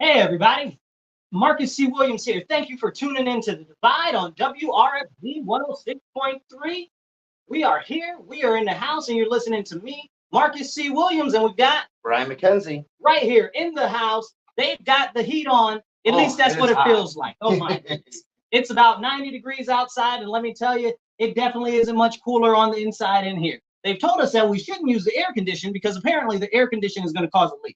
Hey, everybody. Marcus C. Williams here. Thank you for tuning in to The Divide on WRFZ 106.3. We are here. We are in the house, and you're listening to me, Marcus C. Williams, and we've got Brian McKenzie. right here in the house. They've got the heat on. At least that's what it feels like. Oh, my goodness. It's about 90 degrees outside, and let me tell you, it definitely isn't much cooler on the inside in here. They've told us that we shouldn't use the air condition because apparently the air condition is going to cause a leak.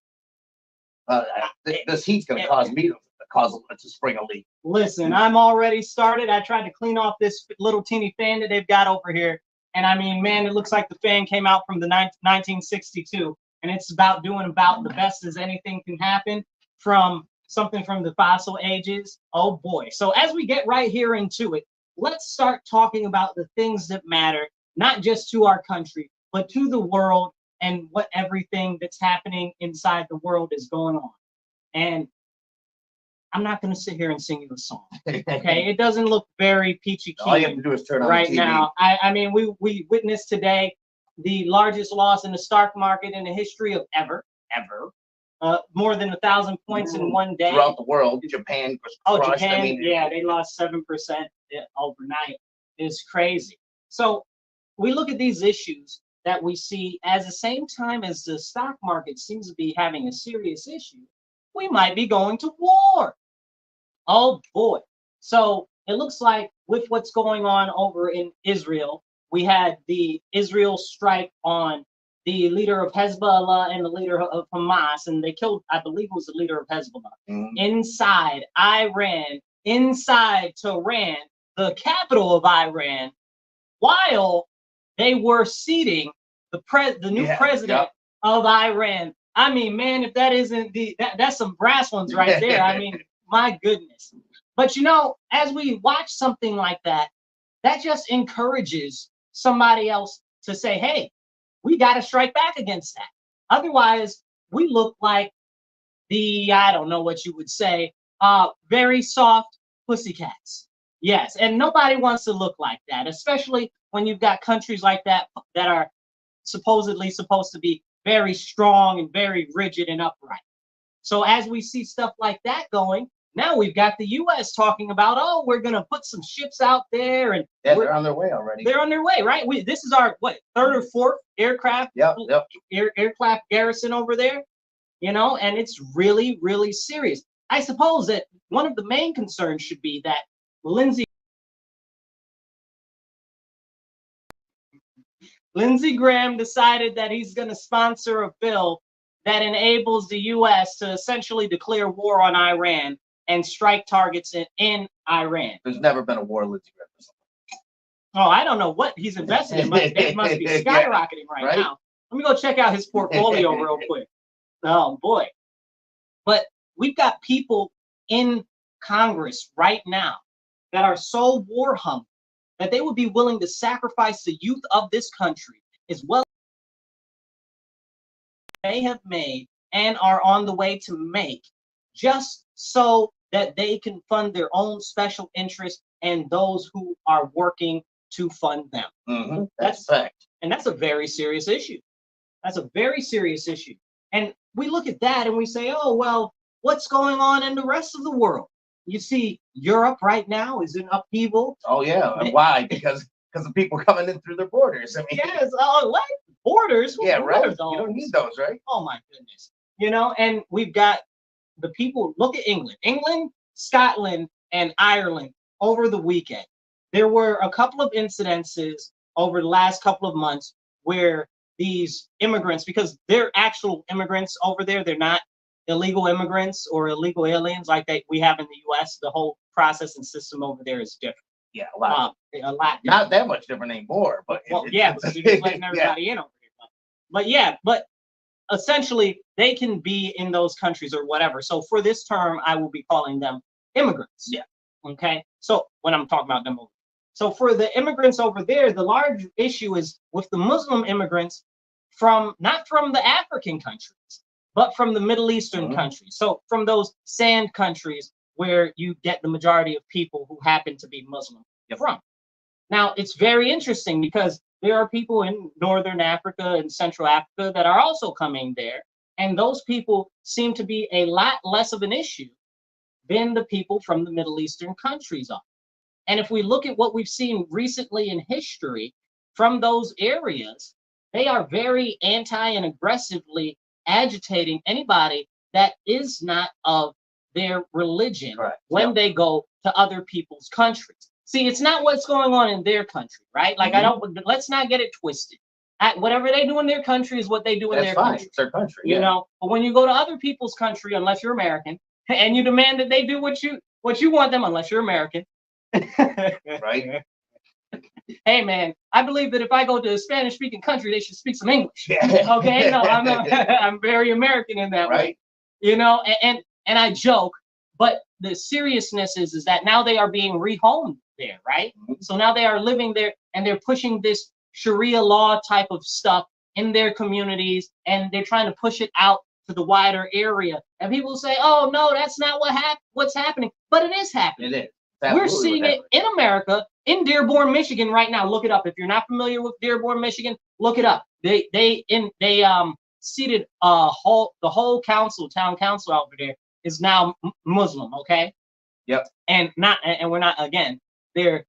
This heat's going to cause me to spring a leak. Listen, I'm already started. I tried to clean off this little teeny fan that they've got over here. And I mean, man, it looks like the fan came out from the 1962. And it's about doing about the best as anything can happen from something from the fossil ages. Oh, boy. So as we get right here into it, let's start talking about the things that matter, not just to our country, but to the world and what everything that's happening inside the world is going on. And I'm not going to sit here and sing you a song, okay? It doesn't look very peachy keen. All you have to do is turn on right the TV. now. I mean, we witnessed today the largest loss in the stock market in the history of ever. More than 1,000 points in one day. Throughout the world, Japan was crushed. Japan, I mean, yeah, they lost 7% overnight. It's crazy. So we look at these issues that we see as the same time as the stock market seems to be having a serious issue. We might be going to war. Oh boy. So it looks like with what's going on over in Israel, we had the Israel strike on the leader of Hezbollah and the leader of Hamas, and they killed, I believe it was the leader of Hezbollah, inside Iran, inside Tehran, the capital of Iran, while they were seating the new president of Iran. I mean, man, if that isn't that's some brass ones right there. I mean, my goodness. But you know, as we watch something like that, that just encourages somebody else to say, hey, we got to strike back against that. Otherwise, we look like I don't know what you would say, very soft pussycats. Yes, and nobody wants to look like that, especially when you've got countries like that that are supposedly supposed to be very strong and very rigid and upright. So as we see stuff like that going, now we've got the U.S. talking about, oh, we're going to put some ships out there. And yeah, they're on their way already. They're on their way, right? This is our, third or fourth aircraft aircraft garrison over there, you know, and it's really, really serious. I suppose that one of the main concerns should be that Lindsey Graham decided that he's going to sponsor a bill that enables the U.S. to essentially declare war on Iran and strike targets in Iran. There's never been a war, Lindsey Graham. Oh, I don't know what he's invested in, but it must be skyrocketing right now. Let me go check out his portfolio real quick. Oh, boy. But we've got people in Congress right now that are so war hungry that they would be willing to sacrifice the youth of this country as well as they have made and are on the way to make, just so that they can fund their own special interests and those who are working to fund them. That's fact. And that's a very serious issue. That's a very serious issue. And we look at that and we say, oh, well, what's going on in the rest of the world? You see, Europe right now is in upheaval. Oh, yeah. And why? Because of people coming in through their borders. I mean, yes. What? Borders? Yeah, right. You don't need those, right? Oh, my goodness. You know, and we've got the people. Look at England, Scotland, and Ireland over the weekend. There were a couple of incidences over the last couple of months where these immigrants, because they're actual immigrants over there, they're not illegal immigrants or illegal aliens like we have in the U.S. The whole process and system over there is different. Yeah, a lot. Different. Not that much different anymore, but but you're just letting everybody in over here. But essentially they can be in those countries or whatever. So for this term, I will be calling them immigrants. Yeah. Okay. So when I'm talking about them over. So for the immigrants over there, the large issue is with the Muslim immigrants not from the African countries, but from the Middle Eastern countries. So from those sand countries where you get the majority of people who happen to be Muslim from. Now, it's very interesting because there are people in Northern Africa and Central Africa that are also coming there. And those people seem to be a lot less of an issue than the people from the Middle Eastern countries are. And if we look at what we've seen recently in history from those areas, they are very anti and aggressively agitating anybody that is not of their religion when they go to other people's countries. See, it's not what's going on in their country, right? Like, let's not get it twisted. Whatever they do in their country is what they do in their country. It's their country. You know, but when you go to other people's country, unless you're American, and you demand that they do what you want them, unless you're American. Right. Hey man, I believe that if I go to a Spanish-speaking country, they should speak some English. Yeah. Okay, no, I'm very American in that way. You know, and I joke, but the seriousness is that now they are being rehomed there, right? So now they are living there, and they're pushing this Sharia law type of stuff in their communities, and they're trying to push it out to the wider area. And people say, "Oh no, that's not what's happening," but it is happening. It is. We're seeing it in America, in Dearborn, Michigan, right now. Look it up. If you're not familiar with Dearborn, Michigan, look it up. They seated the whole town council over there is now Muslim. Okay. Yep. And we're not, again. They're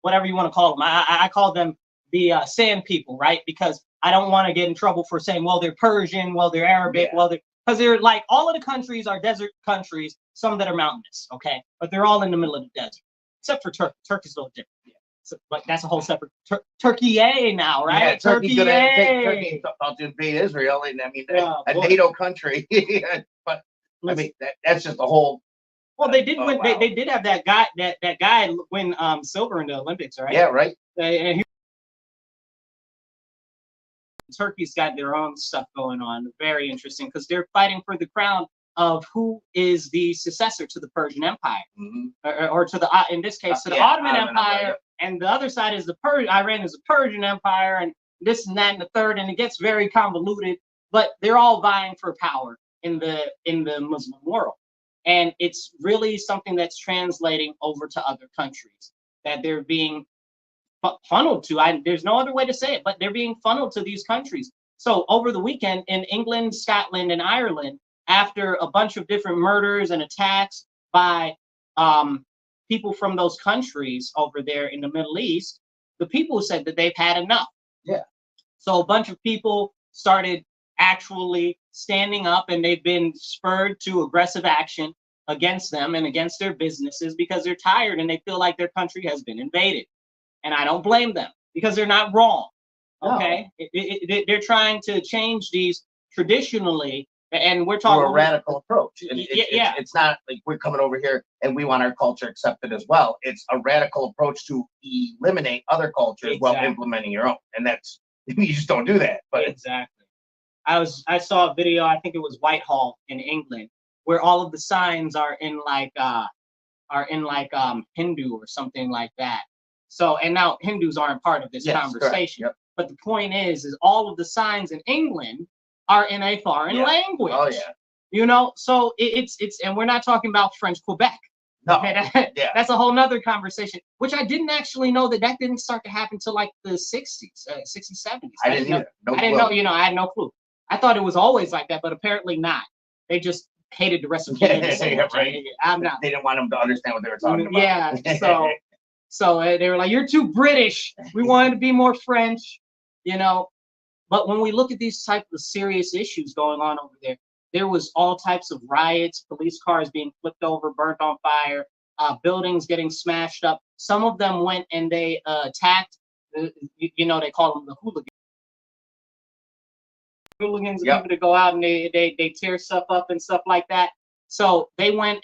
whatever you want to call them. I call them the sand people, right? Because I don't want to get in trouble for saying, well, they're Persian, well, they're Arabic, because they're like, all of the countries are desert countries, some that are mountainous, okay? But they're all in the middle of the desert, except for Turkey. Turkey's a little different. Yeah. So, but that's a whole separate Turkey now, right? Yeah, Turkey's going to take Turkey about to invade Israel, and I mean, a NATO country. But I mean, that's just a whole. Well, they did win. Wow. They did have that guy win silver in the Olympics, right? Yeah, right. And Turkey's got their own stuff going on. Very interesting, because they're fighting for the crown of who is the successor to the Persian Empire, or to the in this case to the Ottoman Empire, and the other side is the Iran is the Persian Empire, and this and that and the third, and it gets very convoluted. But they're all vying for power in the Muslim world, and it's really something that's translating over to other countries that they're being funneled to. There's no other way to say it, but they're being funneled to these countries. So over the weekend in England, Scotland, and Ireland, after a bunch of different murders and attacks by people from those countries over there in the Middle East, the people said that they've had enough. Yeah. So a bunch of people started actually standing up, and they've been spurred to aggressive action against them and against their businesses because they're tired and they feel like their country has been invaded. And I don't blame them, because they're not wrong. Okay, no. They're trying to change these traditionally, and we're talking a radical approach. It's not like we're coming over here and we want our culture accepted as well. It's a radical approach to eliminate other cultures while implementing your own, and that's you just don't do that. But exactly, I saw a video. I think it was Whitehall in England, where all of the signs are in like Hindu or something like that. So, and now Hindus aren't part of this conversation, but the point is all of the signs in England are in a foreign language. Oh yeah. You know, so it's and we're not talking about French Quebec. No. Okay, that's a whole nother conversation, which I didn't actually know that didn't start to happen till like the 60s, 60s, 70s. I didn't either. I didn't know, I had no clue. I thought it was always like that, but apparently not. They just hated the rest of Canada so much. Right. They didn't want them to understand what they were talking about. Yeah, so they were like, you're too British. We wanted to be more French, But when we look at these type of serious issues going on over there, there was all types of riots, police cars being flipped over, burnt on fire, buildings getting smashed up. Some of them went and they attacked, they call them the hooligans. Hooligans are people to go out and they tear stuff up and stuff like that. So they went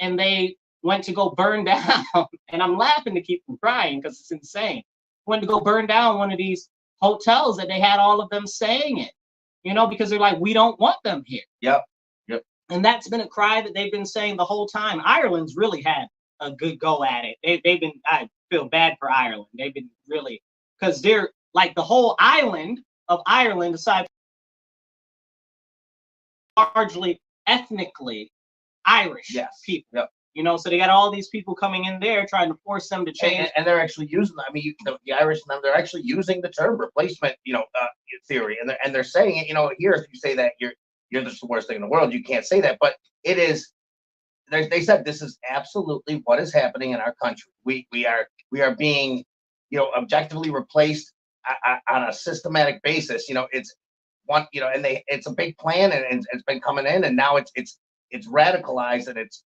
to go burn down, and I'm laughing to keep from crying because it's insane. Went to go burn down one of these hotels that they had all of them staying in, because they're like, we don't want them here. Yep. And that's been a cry that they've been saying the whole time. Ireland's really had a good go at it. I feel bad for Ireland. They've been really, because they're like the whole island of Ireland, aside from largely ethnically Irish people. Yep. So they got all these people coming in there trying to force them to change. And they're actually using, I mean, the Irish, they're actually using the term replacement, theory, and they're saying it. Here, if you say that, you're just the worst thing in the world. You can't say that, but it is. They said this is absolutely what is happening in our country. We are being, objectively replaced on a systematic basis. It's one, and it's a big plan, and it's been coming in, and now it's radicalized and it's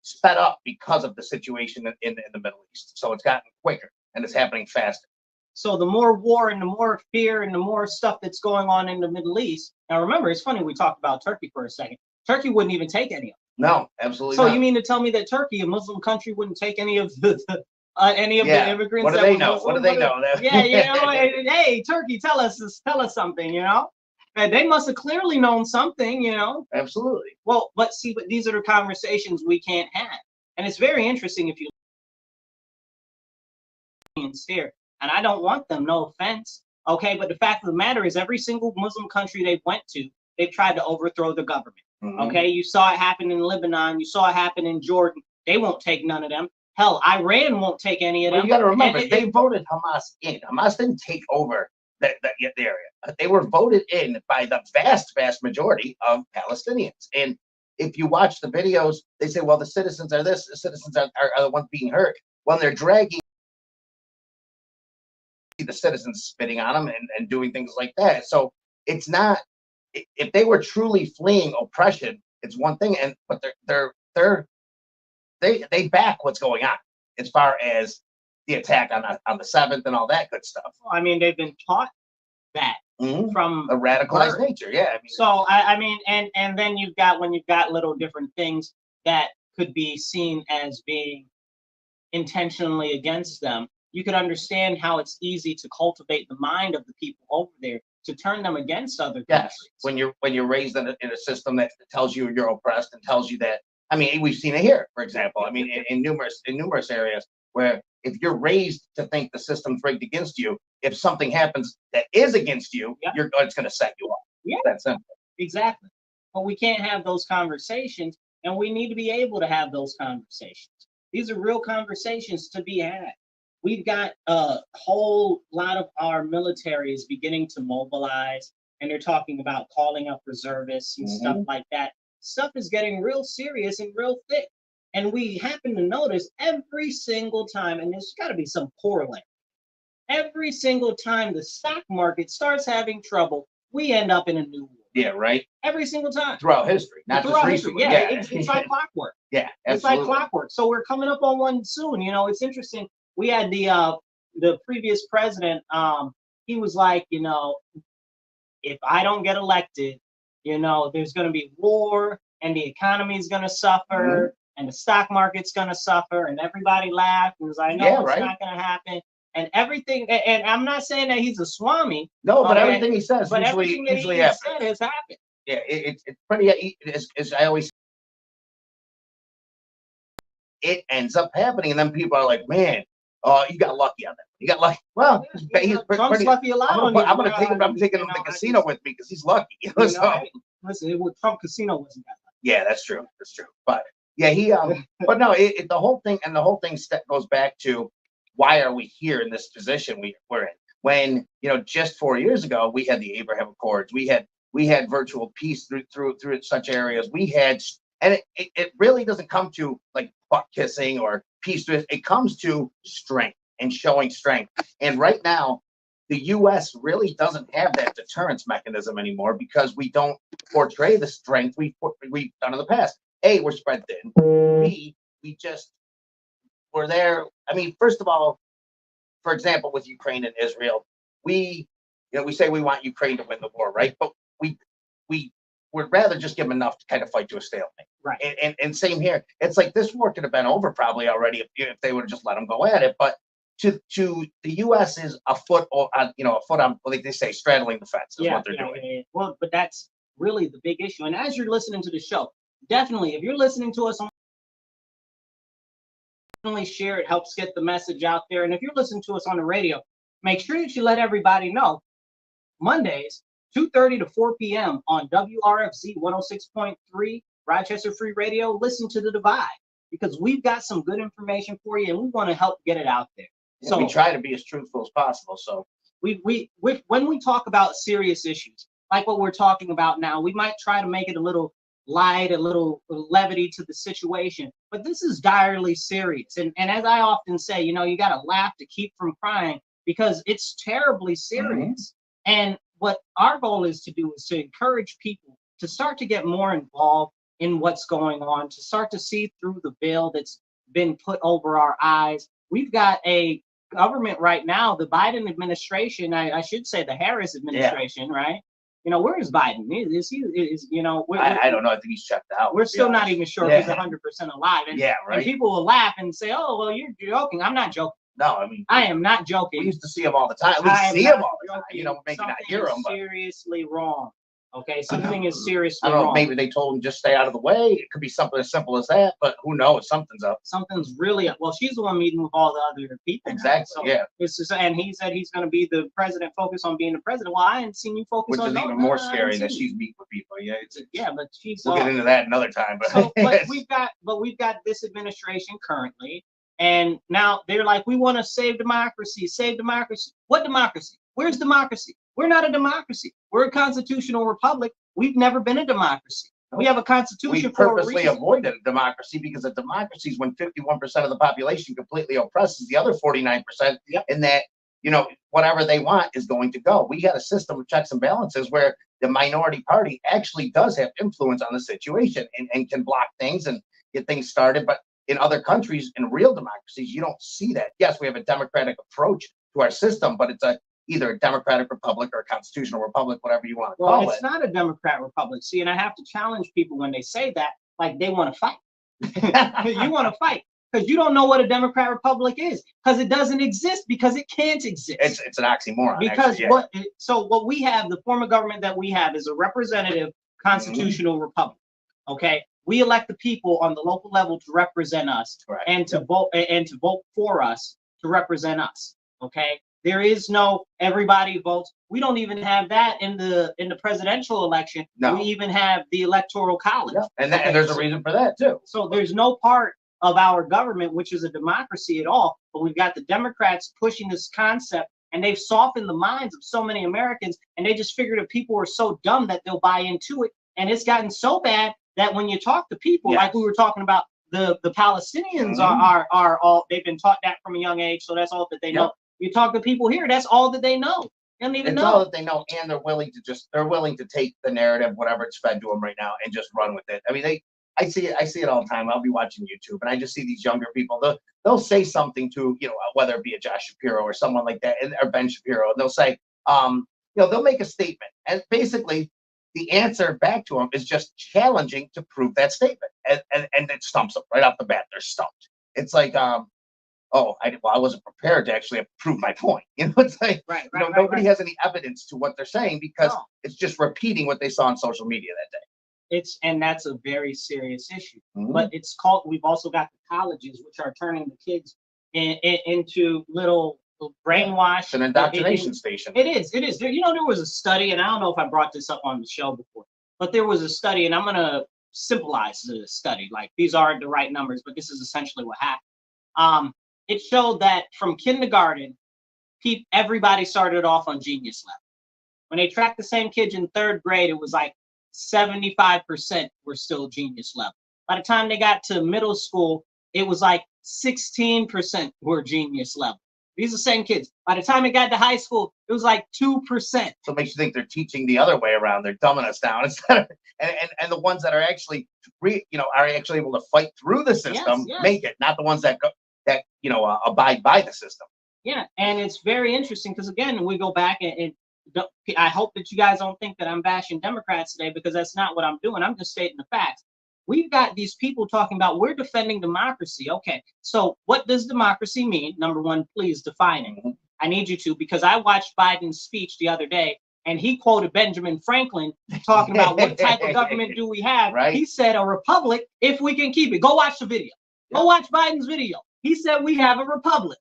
sped up because of the situation in the Middle East. So it's gotten quicker and it's happening faster. So the more war and the more fear and the more stuff that's going on in the Middle East. Now remember, it's funny we talked about Turkey for a second. Turkey wouldn't even take any of them. No, absolutely So not. you mean to tell me that Turkey, a Muslim country, wouldn't take any of the immigrants? What do they know? What do they know? Yeah, hey, Turkey, tell us something, And they must have clearly known something, Absolutely. Well, but these are the conversations we can't have. And it's very interesting if you here, and I don't want them, no offense. Okay, but the fact of the matter is every single Muslim country they went to, they've tried to overthrow the government. Okay, you saw it happen in Lebanon, you saw it happen in Jordan. They won't take none of them. Hell, Iran won't take any of them. You got to remember, they voted Hamas in. Hamas didn't take over the area. They were voted in by the vast majority of Palestinians. And if you watch the videos, they say, well, the citizens are this, the citizens are the ones being hurt. When they're dragging the citizens spitting on them and doing things like that. So it's not, if they were truly fleeing oppression, it's one thing, but they back what's going on as far as the attack on the 7th and all that good stuff. I mean, they've been taught that from a radicalized nature. Yeah. So and then you've got little different things that could be seen as being intentionally against them. You could understand how it's easy to cultivate the mind of the people over there to turn them against other countries. Yes, when you're raised in a system that tells you you're oppressed and tells you that. I mean, we've seen it here, for example. I mean, in numerous areas where if you're raised to think the system's rigged against you, if something happens that is against you, it's going to set you up. Yeah, that's simple. Exactly. But we can't have those conversations, and we need to be able to have those conversations. These are real conversations to be had. We've got a whole lot of our military is beginning to mobilize, and they're talking about calling up reservists and stuff like that. Stuff is getting real serious and real thick. And we happen to notice every single time, and there's got to be some correlate, every single time the stock market starts having trouble, we end up in a new war. Yeah, right. Every single time. Throughout history, not just recently. Yeah, it's like clockwork. Yeah, absolutely. It's like clockwork. So we're coming up on one soon. It's interesting. We had the previous president. He was like, if I don't get elected, there's going to be war, and the economy is going to suffer, and the stock market's going to suffer, and everybody laughed and was like, no, it's not going to happen. And everything, and I'm not saying that he's a swami. No, but everything he says but usually said has happened. Yeah, it's pretty. As I always, it ends up happening, and then people are like, "Man, you got lucky on that. You got lucky." Well, he's Trump's lucky a lot. I'm taking him to the casino with me because he's lucky. Listen, Trump casino wasn't that lucky. Yeah, that's true. That's true. But yeah, but no, the whole thing goes back to, why are we here in this position we're in? When, just 4 years ago, we had the Abraham Accords, we had virtual peace through such areas. We had, and it really doesn't come to like butt kissing or peace. It comes to strength and showing strength. And right now, the U.S. really doesn't have that deterrence mechanism anymore because we don't portray the strength we've done in the past. A, we're spread thin. B, we're there. I mean, first of all, for example, with Ukraine and Israel, we say we want Ukraine to win the war, right? But we would rather just give them enough to kind of fight to a stalemate. Right. And same here. It's like this war could have been over probably already if they would have just let them go at it. But to the U.S. is a foot on, like they say, straddling the fence is what they're doing. Yeah. Well, but that's really the big issue. And as you're listening to the show, definitely, if you're listening to us on, definitely share it, helps get the message out there. And if you're listening to us on the radio, make sure that you let everybody know Mondays, 2:30 to 4 p.m. on WRFZ 106.3 Rochester Free Radio. Listen to The Divide. because we've got some good information for you and we want to help get it out there. So we try to be as truthful as possible. So when we talk about serious issues, like what we're talking about now, we might try to make it a little light, a little levity to the situation, but this is direly serious. And as I often say, you know, you got to laugh to keep from crying because it's terribly serious. And what our goal is to do is to encourage people to start to get more involved in what's going on, to start to see through the veil that's been put over our eyes. We've got a government right now, the Biden administration, I should say the Harris administration, right? You know, where is Biden? Is he, you know, I don't know. I think he's checked out. We're still not even sure if he's 100% alive. And, and people will laugh and say, oh, well, you're joking. I'm not joking. No, I mean, I am not joking. We used to see him all the time. We see him all the time. You know, maybe not hear him. But seriously wrong. Okay, something is seriously wrong. I don't know, wrong. maybe they told him just stay out of the way. It could be something as simple as that, but who knows? Something's up. Something's really up. Well, she's the one meeting with all the other people. Exactly. So it's just, and he said he's going to be the president, focus on being the president. Well, I hadn't seen you focus on. Which is even more scary that she's meeting with people. Yeah, but she's. We'll get into that another time. But so, we've got this administration currently, and now they're like, we want to save democracy, save democracy. What democracy? Where's democracy? We're not a democracy. We're a constitutional republic. We've never been a democracy. We have a constitution. We purposely avoided a democracy because a democracy is when 51% of the population completely oppresses the other 49%, and that, you know, whatever they want is going to go. We got a system of checks and balances where the minority party actually does have influence on the situation and can block things and get things started. But in other countries, in real democracies, you don't see that. Yes, we have a democratic approach to our system, but it's either a democratic republic or a constitutional republic, whatever you want to call it. Well, it's not a democrat republic. See, and I have to challenge people when they say that, like they want to fight. You want to fight because you don't know what a democrat republic is, because it doesn't exist, because it can't exist. It's an oxymoron. Because what we have, the form of government that we have is a representative constitutional republic. Okay, we elect the people on the local level to represent us and to vote for us to represent us. Okay. There is no everybody votes. We don't even have that in the presidential election. No. We even have the electoral college. And there's a reason for that too. So there's no part of our government which is a democracy at all. But we've got the Democrats pushing this concept, and they've softened the minds of so many Americans, and they just figured that people are so dumb that they'll buy into it. And it's gotten so bad that when you talk to people, like we were talking about, the Palestinians are all, they've been taught that from a young age, so that's all that they know. You talk to people here, that's all that they know. They don't even know. It's all that they know, and they're willing to take the narrative, whatever it's fed to them right now, and just run with it. I mean, I see it all the time. I'll be watching YouTube, and I just see these younger people. They'll say something to, you know, whether it be a Josh Shapiro or someone like that, or Ben Shapiro, and they'll say, you know, they'll make a statement, and basically the answer back to them is just challenging to prove that statement, and it stumps them right off the bat. They're stumped. It's like, I wasn't prepared to actually prove my point. You know, it's like nobody has any evidence to what they're saying because it's just repeating what they saw on social media that day. And that's a very serious issue. But it's called. We've also got the colleges, which are turning the kids into little brainwashed. It's an indoctrination station. It is. There, you know, there was a study, and I don't know if I brought this up on the show before, but there was a study, and I'm gonna symbolize the study. Like, these aren't the right numbers, but this is essentially what happened. It showed that from kindergarten, everybody started off on genius level. When they tracked the same kids in third grade, it was like 75% were still genius level. By the time they got to middle school, it was like 16% were genius level. These are the same kids. By the time it got to high school, it was like 2%. So it makes you think they're teaching the other way around. They're dumbing us down instead of, and the ones that are actually, are actually able to fight through the system, make it. Not the ones that abide by the system. Yeah, and it's very interesting because, again, we go back and I hope that you guys don't think that I'm bashing Democrats today, because that's not what I'm doing. I'm just stating the facts. We've got these people talking about we're defending democracy. Okay, so what does democracy mean? Number one, please define it. I need you to, because I watched Biden's speech the other day, and he quoted Benjamin Franklin talking about what type of government do we have. Right. He said a republic if we can keep it. Go watch the video. Go watch Biden's video. He said we have a republic.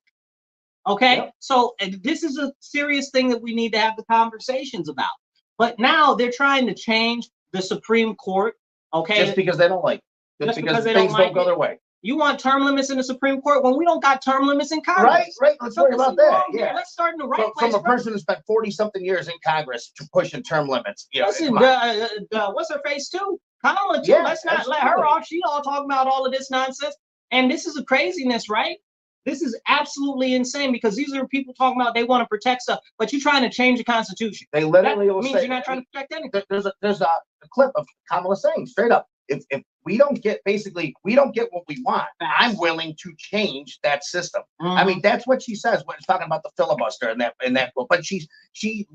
Okay, so this is a serious thing that we need to have the conversations about. But now they're trying to change the Supreme Court. Okay, just because they don't like it. Just because things don't go their way. You want term limits in the Supreme Court when we don't got term limits in Congress? Right. Let's worry about that. Yeah. Let's start in the right place. From a person who spent 40-something years in Congress to pushing term limits. Listen, what's her face too? Kamala too. Let's not let her off. She all talking about all of this nonsense. And this is a craziness, right? This is absolutely insane because these are people talking about they want to protect stuff, but you're trying to change the Constitution. They literally will means say, you're not trying to protect anything. There's a clip of Kamala saying straight up, if we don't get what we want, I'm willing to change that system. I mean, that's what she says when it's talking about the filibuster and that book. But she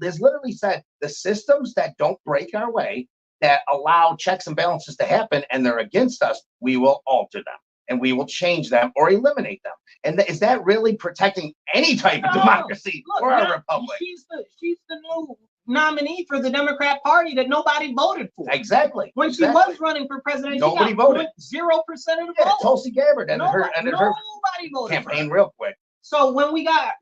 has literally said the systems that don't break our way, that allow checks and balances to happen, and they're against us, we will alter them. And we will change them or eliminate them. And is that really protecting any type of democracy or a republic? She's the new nominee for the Democrat Party that nobody voted for. Exactly. When she was running for president, nobody voted. 0% of the vote. Tulsi Gabbard and her voted campaign real quick. So when we got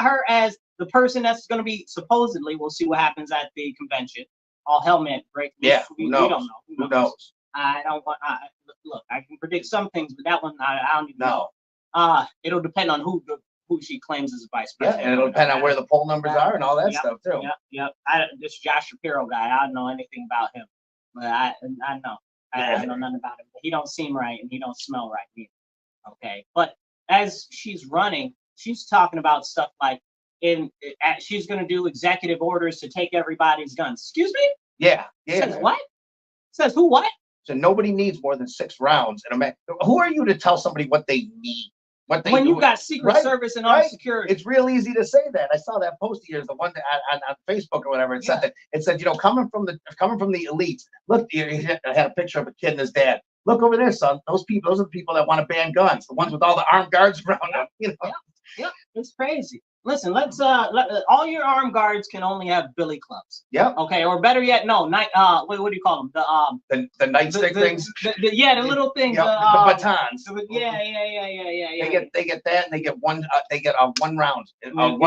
her as the person that's going to be supposedly, we'll see what happens at the convention. All hell man break. Yeah, we don't know. Who knows? I don't want. Look, I can predict some things, but that one I don't even know. It'll depend on who she claims is vice president. Yeah, and it'll depend on where the poll numbers are and all that stuff too. Yep. This Josh Shapiro guy, I don't know anything about him, but I know. I know nothing about him. He don't seem right and he don't smell right either. Okay, but as she's running, she's talking about stuff like she's going to do executive orders to take everybody's guns. Excuse me? Yeah. Says what? Says who? What? So nobody needs more than 6 rounds. Who are you to tell somebody what they need? When you got Secret Service and armed security. It's real easy to say that. I saw that post here, the one on Facebook or whatever. It said that. It said, coming from the elites. Look, I had a picture of a kid and his dad. Look over there, son. Those are the people that want to ban guns. The ones with all the armed guards around them. Yeah, it's crazy. Listen, let's all your armed guards can only have billy clubs. Yeah. Okay, or better yet, no, what do you call them? The nightstick things. The little things. Yep, the batons. Yeah. They get that, and they get one. They get one round, one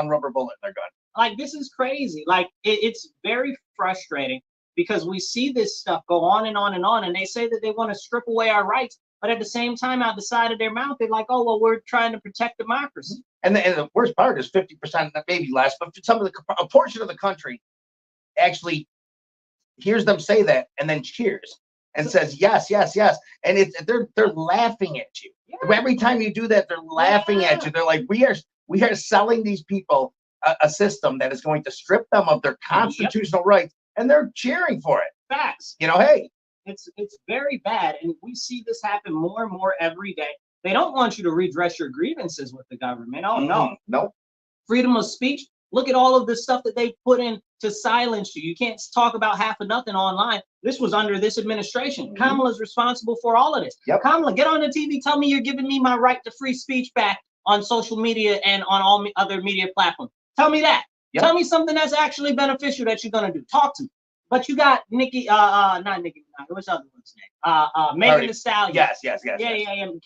rubber bullet in their gun. Like, this is crazy. Like, it's very frustrating because we see this stuff go on and on and on, and they say that they want to strip away our rights. But at the same time, out the side of their mouth, they're like, "Oh, well, we're trying to protect democracy." And the worst part is 50%, maybe less, but a portion of the country actually hears them say that and then cheers and says yes. And they're laughing at you. Yeah. Every time you do that, they're laughing at you. They're like, we are selling these people a system that is going to strip them of their constitutional rights, and they're cheering for it. Facts. Hey. It's very bad, and we see this happen more and more every day. They don't want you to redress your grievances with the government. Oh, no. Freedom of speech. Look at all of the stuff that they put in to silence you. You can't talk about half of nothing online. This was under this administration. Kamala's responsible for all of this. Yep. Kamala, get on the TV. Tell me you're giving me my right to free speech back on social media and on all other media platforms. Tell me that. Yep. Tell me something that's actually beneficial that you're going to do. Talk to me. But you got not Nicki Minaj. What's the other one's name? Megan Thee Stallion. Yes. Yeah.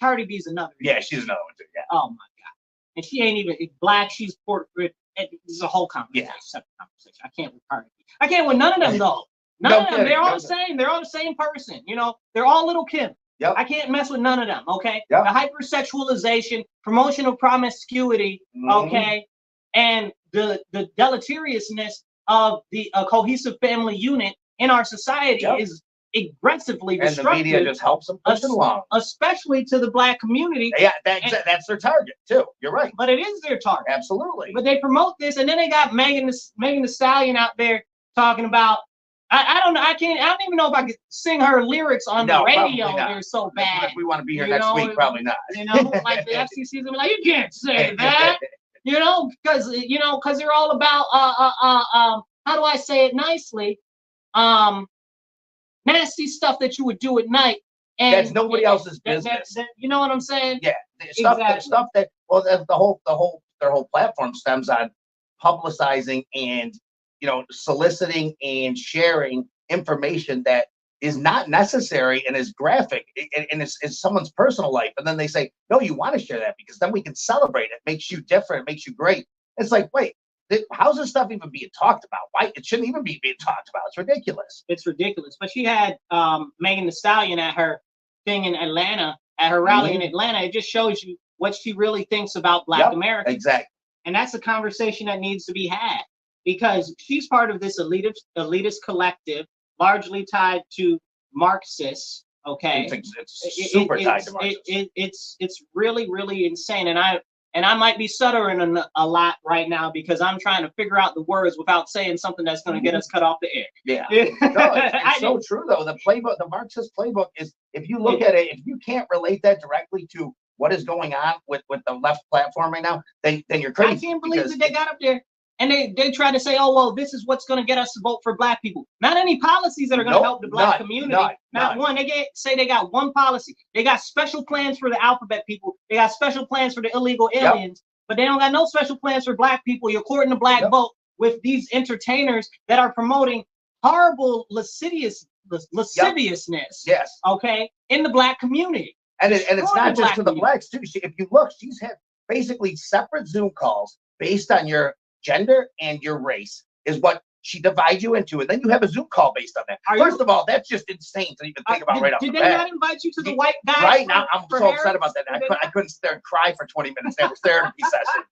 Cardi B's another. Yeah, she's another one too. Yeah. Oh my God. And she ain't even black. She's Puerto Rican. This is a whole conversation. Yeah. Separate conversation. I can't with Cardi B. I can't with none of them though. None of them. They're all the same. They're all the same person. They're all Little Kim. Yep. I can't mess with none of them. Okay. Yep. The hypersexualization, promotion of promiscuity. Okay. And the deleteriousness of the cohesive family unit in our society is aggressively destructive. And the media just helps them push it along. Especially to the black community. Yeah, that's their target too. You're right. But it is their target. Absolutely. But they promote this, and then they got Megan Thee Stallion out there talking about. I don't know. I don't even know if I could sing her lyrics on the radio. They're so bad. If we want to be here next week, probably not. Like the FCC's gonna be like, you can't say that. Because they're all about how do I say it nicely? Nasty stuff that you would do at night. And that's nobody else's business. You know what I'm saying? Yeah. Stuff that their whole platform stems on publicizing and soliciting and sharing information that is not necessary and is graphic and it's someone's personal life. And then they say, no, you want to share that because then we can celebrate. It makes you different. It makes you great. It's like, wait, how's this stuff even being talked about? Why? It shouldn't even be being talked about. It's ridiculous. It's ridiculous. But she had Megan Thee Stallion at her thing in Atlanta at her rally in Atlanta. It just shows you what she really thinks about Black Americans. Exactly. And that's a conversation that needs to be had, because she's part of this elitist collective, largely tied to Marxists. Okay, it's super tied to Marxists. It's really, really insane. And I might be stuttering a lot right now because I'm trying to figure out the words without saying something that's going to get us cut off the air. Yeah, no, it's so true though. The playbook, the Marxist playbook, is, if you look at it, if you can't relate that directly to what is going on with the left platform right now, then you're crazy. I can't believe that they got up there and they try to say, oh, well, this is what's going to get us to vote for Black people. Not any policies that are going to help the Black community. Not one. They say they got one policy. They got special plans for the alphabet people. They got special plans for the illegal aliens, but they don't got no special plans for Black people. You're courting the Black vote with these entertainers that are promoting horrible lasciviousness. Yes. Okay, in the Black community. And it's not just to the Blacks too. If you look, she's had basically separate Zoom calls based on your gender and your race is what she divides you into, and then you have a Zoom call based on that. First of all, that's just insane to even think about right off the bat. Did they not invite you to the white guy? Right now, I'm so upset about that. I couldn't sit there and cry for 20 minutes after therapy session.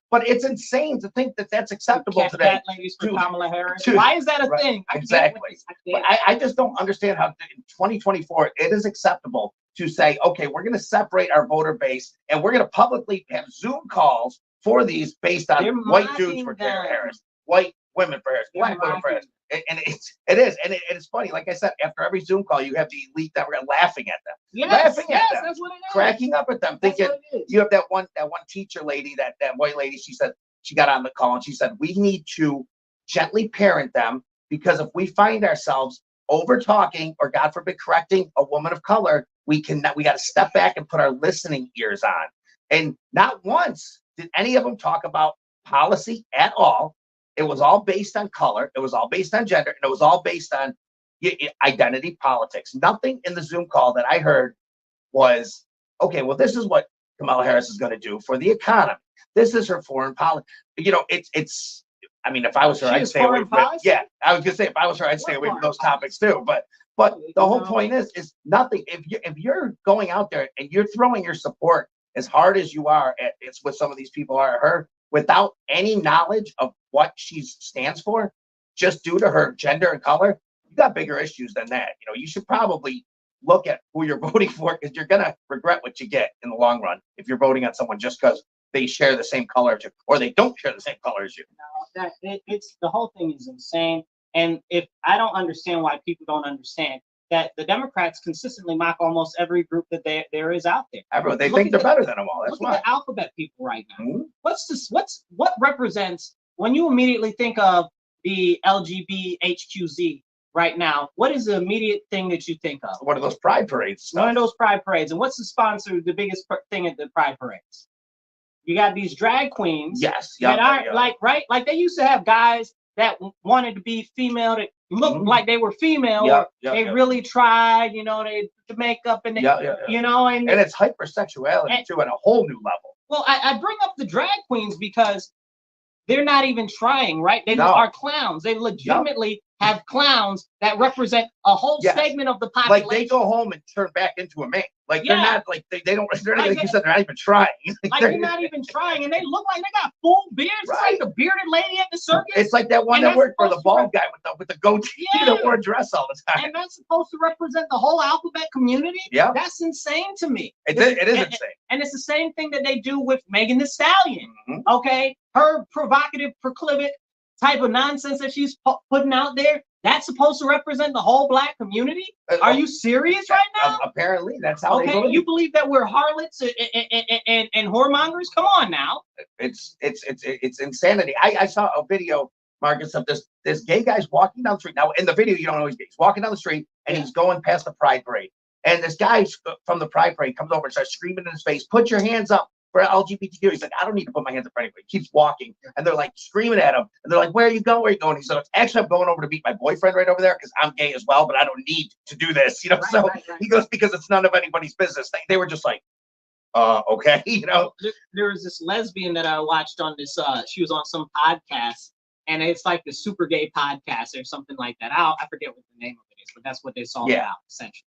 But it's insane to think that that's acceptable today. Cat ladies for Kamala Harris. Why is that a thing? Exactly. But I just don't understand how in 2024 it is acceptable to say, okay, we're going to separate our voter base and we're going to publicly have Zoom calls for these based on white dudes for Harris, white women for Harris, Black women for Harris. And it is. And it's funny. Like I said, after every Zoom call, you have the elite that were laughing at them. Laughing at them. That's what it is. Cracking up at them. Thinking you have that one teacher lady, that white lady, she said, she got on the call and she said, we need to gently parent them, because if we find ourselves over talking or, God forbid, correcting a woman of color, we got to step back and put our listening ears on. And not once did any of them talk about policy at all. It was all based on color. It was all based on gender. And it was all based on identity politics. Nothing in the Zoom call that I heard was, okay, well, this is what Kamala Harris is going to do for the economy. This is her foreign policy. You know, it's. I mean, if I was her, I'd stay away from it. Yeah, I was gonna say, if I was her, I'd stay away from those topics too. But the whole point is nothing. If you're going out there and you're throwing your support as hard as you are, it's what some of these people are, her, without any knowledge of what she stands for, just due to her gender and color, you got bigger issues than that. You know, you should probably look at who you're voting for, because you're gonna regret what you get in the long run if you're voting on someone just because they share the same color as you, or they don't share the same color as you. No, it's the whole thing is insane. And if I don't understand why people don't understand that the Democrats consistently mock almost every group that there is out there. Everyone, they think they're better than them all. That's why. Look at the alphabet people right now. What represents, when you immediately think of the LGBTQZ right now, what is the immediate thing that you think of? One of those pride parades. One of those pride parades. And what's the sponsor, the biggest thing at the pride parades? You got these drag queens. Yes. That are like they used to have guys that wanted to be female, that looked like they were female. They really tried, you know, they put the makeup and you know, and it's hypersexuality too, at a whole new level. Well, I bring up the drag queens because they're not even trying, right? They are clowns. They legitimately have clowns that represent a whole segment of the population. Like they go home and turn back into a man. Like they're not like they don't. They're not, like you said, they're not even trying. Like they're not even trying, and they look like they got full beards. It's like the bearded lady at the circus. It's like that one that worked for the bald guy with the goatee that wore a dress all the time. And that's supposed to represent the whole alphabet community. Yeah, that's insane to me. It is insane. And it's the same thing that they do with Megan Thee Stallion. Okay, her provocative, proclivity type of nonsense that she's putting out there. That's supposed to represent the whole Black community? Are you serious right now? Apparently, that's how they believe. You believe that we're harlots and whoremongers? Come on now. It's insanity. I saw a video, Marcus, of this gay guy's walking down the street. Now, in the video, you don't know he's gay. He's walking down the street, and he's going past the Pride Parade. And this guy from the Pride Parade comes over and starts screaming in his face, "Put your hands up for LGBTQ." He's like, "I don't need to put my hands up for anybody." He keeps walking, and they're like screaming at him, and they're like, "Where are you going? Where are you going?" He said, "Actually, I'm going over to meet my boyfriend right over there because I'm gay as well, but I don't need to do this, you know." He goes, "Because it's none of anybody's business." They were just like, okay, you know. There was this lesbian that I watched on this. She was on some podcast, and it's like the Super Gay Podcast or something like that. I forget what the name of it is, but that's what they saw about essentially.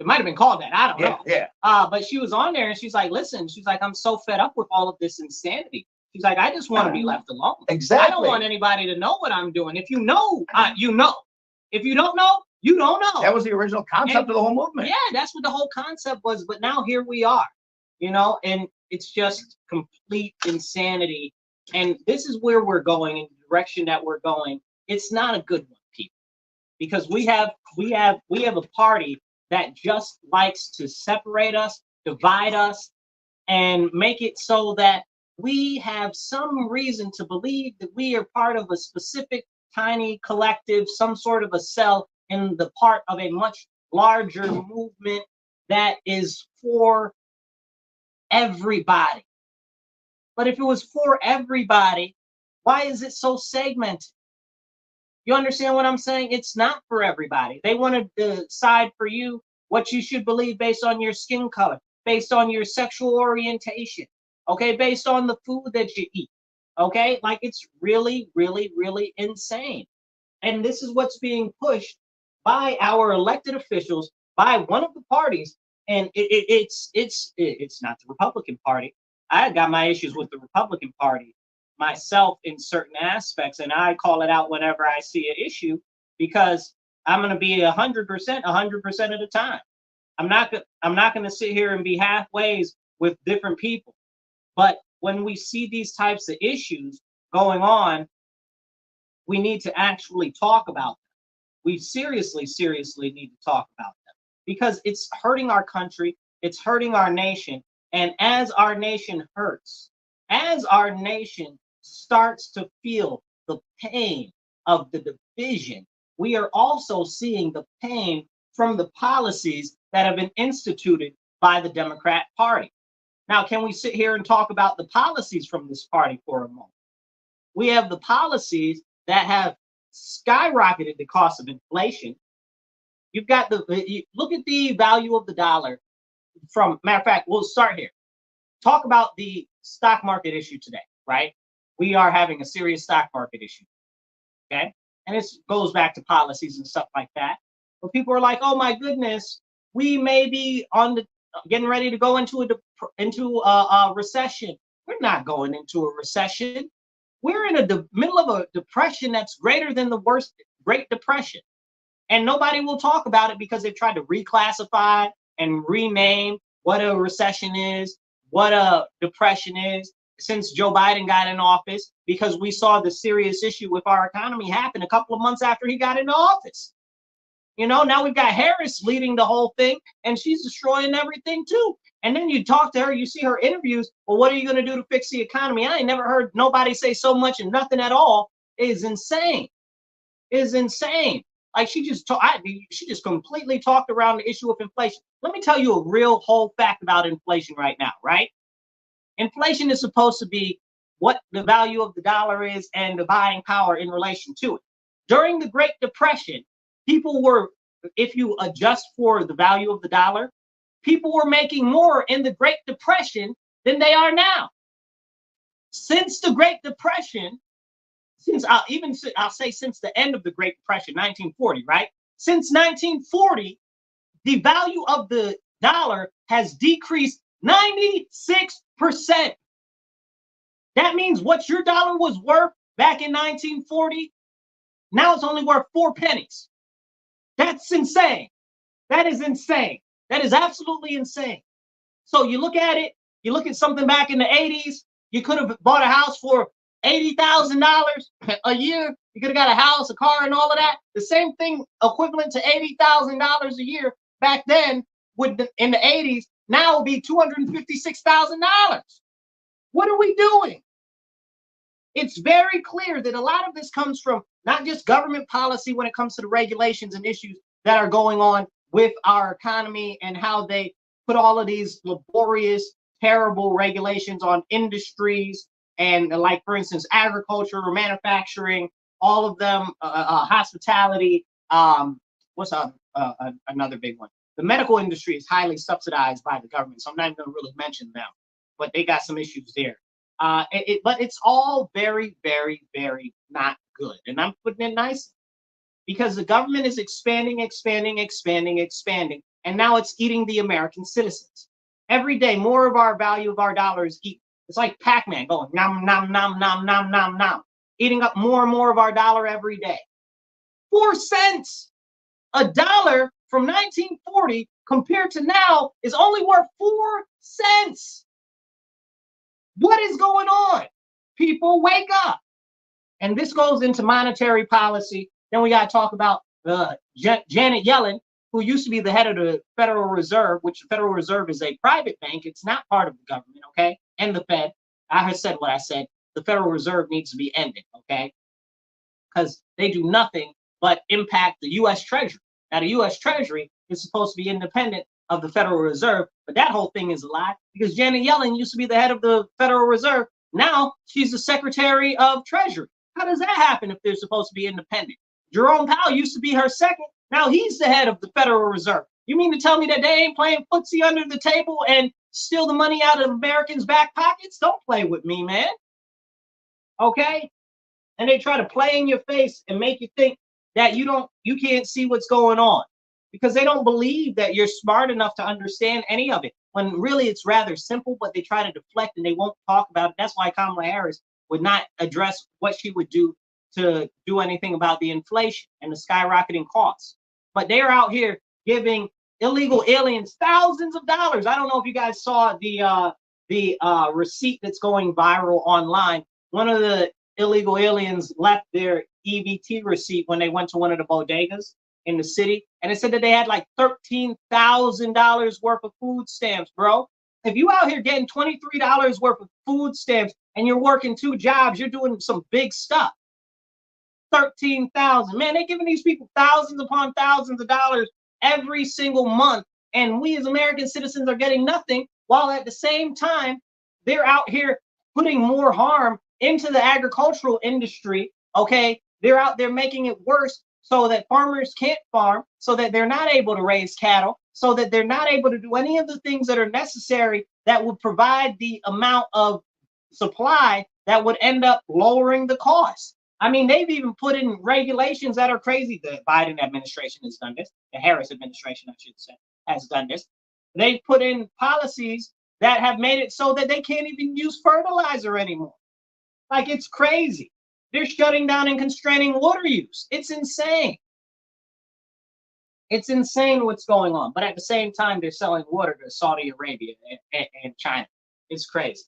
It might have been called that. I don't know. Yeah. But she was on there and she's like, listen, she's like, I'm so fed up with all of this insanity. She's like, I just want to be left alone. Exactly. I don't want anybody to know what I'm doing. If you know, you know. If you don't know, you don't know. That was the original concept of the whole movement. Yeah, that's what the whole concept was. But now here we are, and it's just complete insanity. And this is where we're going, in the direction that we're going. It's not a good one, people, because we have a party that just likes to separate us, divide us, and make it so that we have some reason to believe that we are part of a specific tiny collective, some sort of a cell in the part of a much larger movement that is for everybody. But if it was for everybody, why is it so segmented? You understand what I'm saying? It's not for everybody. They want to decide for you what you should believe based on your skin color, based on your sexual orientation, okay, based on the food that you eat, okay? Like, it's really, really, really insane. And this is what's being pushed by our elected officials, by one of the parties, and it's not the Republican Party. I got my issues with the Republican Party myself in certain aspects, and I call it out whenever I see an issue, because I'm going to be 100% of the time. I'm not going to sit here and be halfways with different people. But when we see these types of issues going on, we need to actually talk about them. We seriously need to talk about them, because it's hurting our country, it's hurting our nation, and as our nation hurts, as our nation starts to feel the pain of the division, we are also seeing the pain from the policies that have been instituted by the Democrat Party. Now, can we sit here and talk about the policies from this party for a moment? We have the policies that have skyrocketed the cost of inflation. You've got look at the value of the dollar. Matter of fact, we'll start here. Talk about the stock market issue today, right? We are having a serious stock market issue, okay? And this goes back to policies and stuff like that. But people are like, oh my goodness, we may be getting ready to go into a recession. We're not going into a recession. We're in the middle of a depression that's greater than the worst Great Depression. And nobody will talk about it because they've tried to reclassify and rename what a recession is, what a depression is, since Joe Biden got in office, because we saw the serious issue with our economy happen a couple of months after he got into office. Now we've got Harris leading the whole thing, and she's destroying everything too. And then you talk to her, you see her interviews. Well, what are you going to do to fix the economy? I ain't never heard nobody say so much and nothing at all. It is insane. It is insane. Like, she just completely talked around the issue of inflation. Let me tell you a real whole fact about inflation right now, right? Inflation is supposed to be what the value of the dollar is and the buying power in relation to it. During the Great Depression, people were, if you adjust for the value of the dollar, people were making more in the Great Depression than they are now. Since the Great Depression, since the end of the Great Depression, 1940, right? Since 1940, the value of the dollar has decreased 96%. That means what your dollar was worth back in 1940, now it's only worth 4 pennies. That's insane. That is insane. That is absolutely insane. So you look at it, you look at something back in the 80s, you could have bought a house for $80,000 a year. You could have got a house, a car, and all of that. The same thing equivalent to $80,000 a year back then in the 80s, now would be $256,000. What are we doing? It's very clear that a lot of this comes from not just government policy when it comes to the regulations and issues that are going on with our economy and how they put all of these laborious, terrible regulations on industries and, like, for instance, agriculture or manufacturing, all of them, hospitality. What's another big one? The medical industry is highly subsidized by the government, so I'm not even going to really mention them, but they got some issues there. But it's all very, very, very not good. And I'm putting it nicely, because the government is expanding And now it's eating the American citizens. Every day, more of our value of our dollar is eaten. It's like Pac-Man going nom, nom, nom, nom, nom, nom, nom, eating up more and more of our dollar every day. 4 cents. A dollar from 1940 compared to now is only worth 4 cents. What is going on? People, wake up. And this goes into monetary policy. Then we got to talk about Janet Yellen, who used to be the head of the Federal Reserve, which the Federal Reserve is a private bank. It's not part of the government, okay? And the Fed. I have said what I said. The Federal Reserve needs to be ended, okay? Because they do nothing but impact the U.S. Treasury. Now, the U.S. Treasury is supposed to be independent of the Federal Reserve, but that whole thing is a lie because Janet Yellen used to be the head of the Federal Reserve. Now she's the Secretary of Treasury. How does that happen if they're supposed to be independent? Jerome Powell used to be her second. Now he's the head of the Federal Reserve. You mean to tell me that they ain't playing footsie under the table and steal the money out of Americans' back pockets? Don't play with me, man. Okay? And they try to play in your face and make you think that you can't see what's going on because they don't believe that you're smart enough to understand any of it. When really it's rather simple, but they try to deflect and they won't talk about it. That's why Kamala Harris would not address what she would do to do anything about the inflation and the skyrocketing costs. But they're out here giving illegal aliens thousands of dollars. I don't know if you guys saw the receipt that's going viral online. One of the illegal aliens left their EBT receipt when they went to one of the bodegas in the city, and it said that they had like $13,000 worth of food stamps, bro. If you out here getting $23 worth of food stamps and you're working 2 jobs, you're doing some big stuff. 13,000, man, they're giving these people thousands upon thousands of dollars every single month, and we as American citizens are getting nothing, while at the same time they're out here putting more harm into the agricultural industry. Okay, they're out there making it worse so that farmers can't farm, so that they're not able to raise cattle, so that they're not able to do any of the things that are necessary that would provide the amount of supply that would end up lowering the cost. I mean, they've even put in regulations that are crazy. The Biden administration has done this. The Harris administration, I should say, has done this. They've put in policies that have made it so that they can't even use fertilizer anymore. Like, it's crazy. They're shutting down and constraining water use. It's insane. It's insane what's going on. But at the same time, they're selling water to Saudi Arabia and China. It's crazy.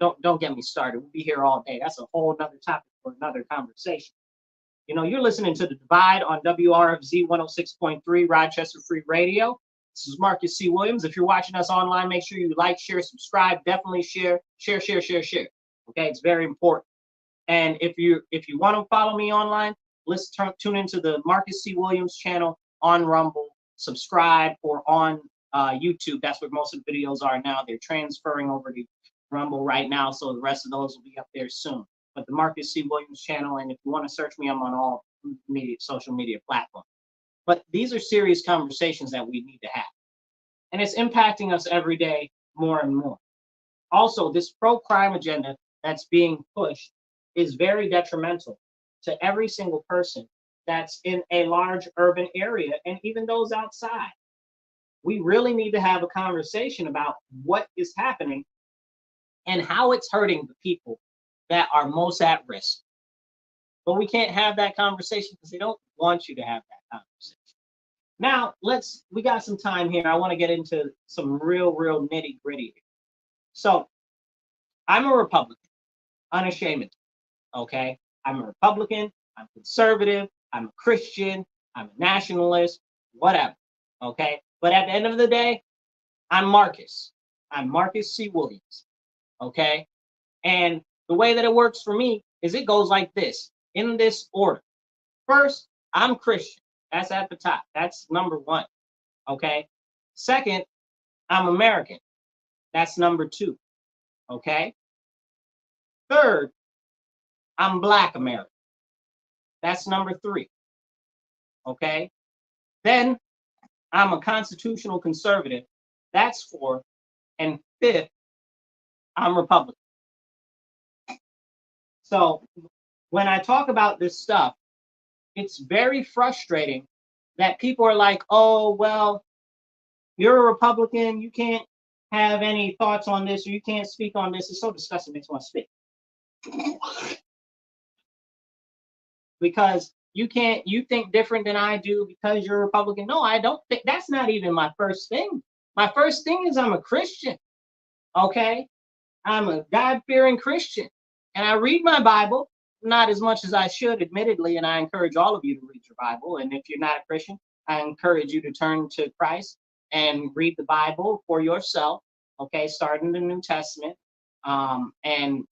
Don't get me started. We'll be here all day. That's a whole nother topic for another conversation. You know, you're listening to The Divide on WRFZ 106.3 Rochester Free Radio. This is Marcus C. Williams. If you're watching us online, make sure you like, share, subscribe. Definitely share. Okay, it's very important. And if you want to follow me online, let's tune into the Marcus C. Williams channel on Rumble, subscribe, or on YouTube. That's where most of the videos are now. They're transferring over to Rumble right now, so the rest of those will be up there soon. But the Marcus C. Williams channel, and if you want to search me, I'm on all social media platforms. But these are serious conversations that we need to have. And it's impacting us every day more and more. Also, this pro-crime agenda that's being pushed is very detrimental to every single person that's in a large urban area and even those outside. We really need to have a conversation about what is happening and how it's hurting the people that are most at risk. But we can't have that conversation because they don't want you to have that conversation. Now, we got some time here. I want to get into some real nitty gritty here. So, I'm a Republican, unashamedly. Okay, I'm a Republican, I'm conservative, I'm a Christian, I'm a nationalist, whatever. Okay, but at the end of the day, I'm Marcus C. Williams. Okay, and the way that it works for me is it goes like this, in this order. First, I'm Christian. That's at the top. That's number 1. Okay, second, I'm American. That's number 2. Okay, third, I'm Black American. That's number 3. Okay. Then I'm a constitutional conservative. That's 4. And 5th, I'm Republican. So when I talk about this stuff, it's very frustrating that people are like, oh, well, You're a Republican. You can't have any thoughts on this, or you can't speak on this. It's so disgusting. It makes me want to spit. Because you think different than I do because you're a Republican. No, I don't think. That's not even my first thing. My first thing is I'm a Christian. Okay, I'm a God-fearing Christian, and I read my Bible, not as much as I should, admittedly, and I encourage all of you to read your Bible. And if you're not a Christian, I encourage you to turn to Christ and read the Bible for yourself, okay, starting the New Testament, and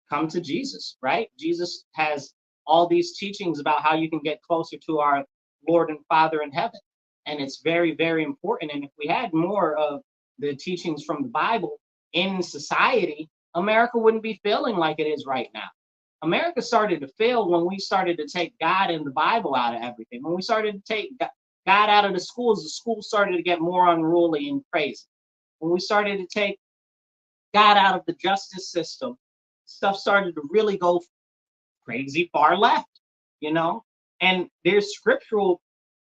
come to Jesus, right? Jesus has all these teachings about how you can get closer to our Lord and Father in heaven. And it's very, very important. And if we had more of the teachings from the Bible in society, America wouldn't be feeling like it is right now. America started to fail when we started to take God and the Bible out of everything. When we started to take God out of the schools started to get more unruly and crazy. When we started to take God out of the justice system, stuff started to really go crazy far left, you know? And there's scripture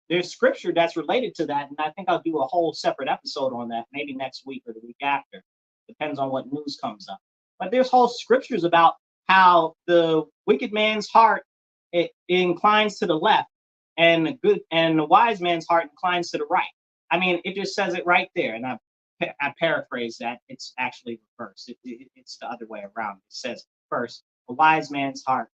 that's related to that. And I think I'll do a whole separate episode on that, maybe next week or the week after. Depends on what news comes up. But there's whole scriptures about how the wicked man's heart it inclines to the left, and the wise man's heart inclines to the right. I mean, it just says it right there. And I paraphrase that. It's actually reversed. It's the other way around. It says first, a wise man's heart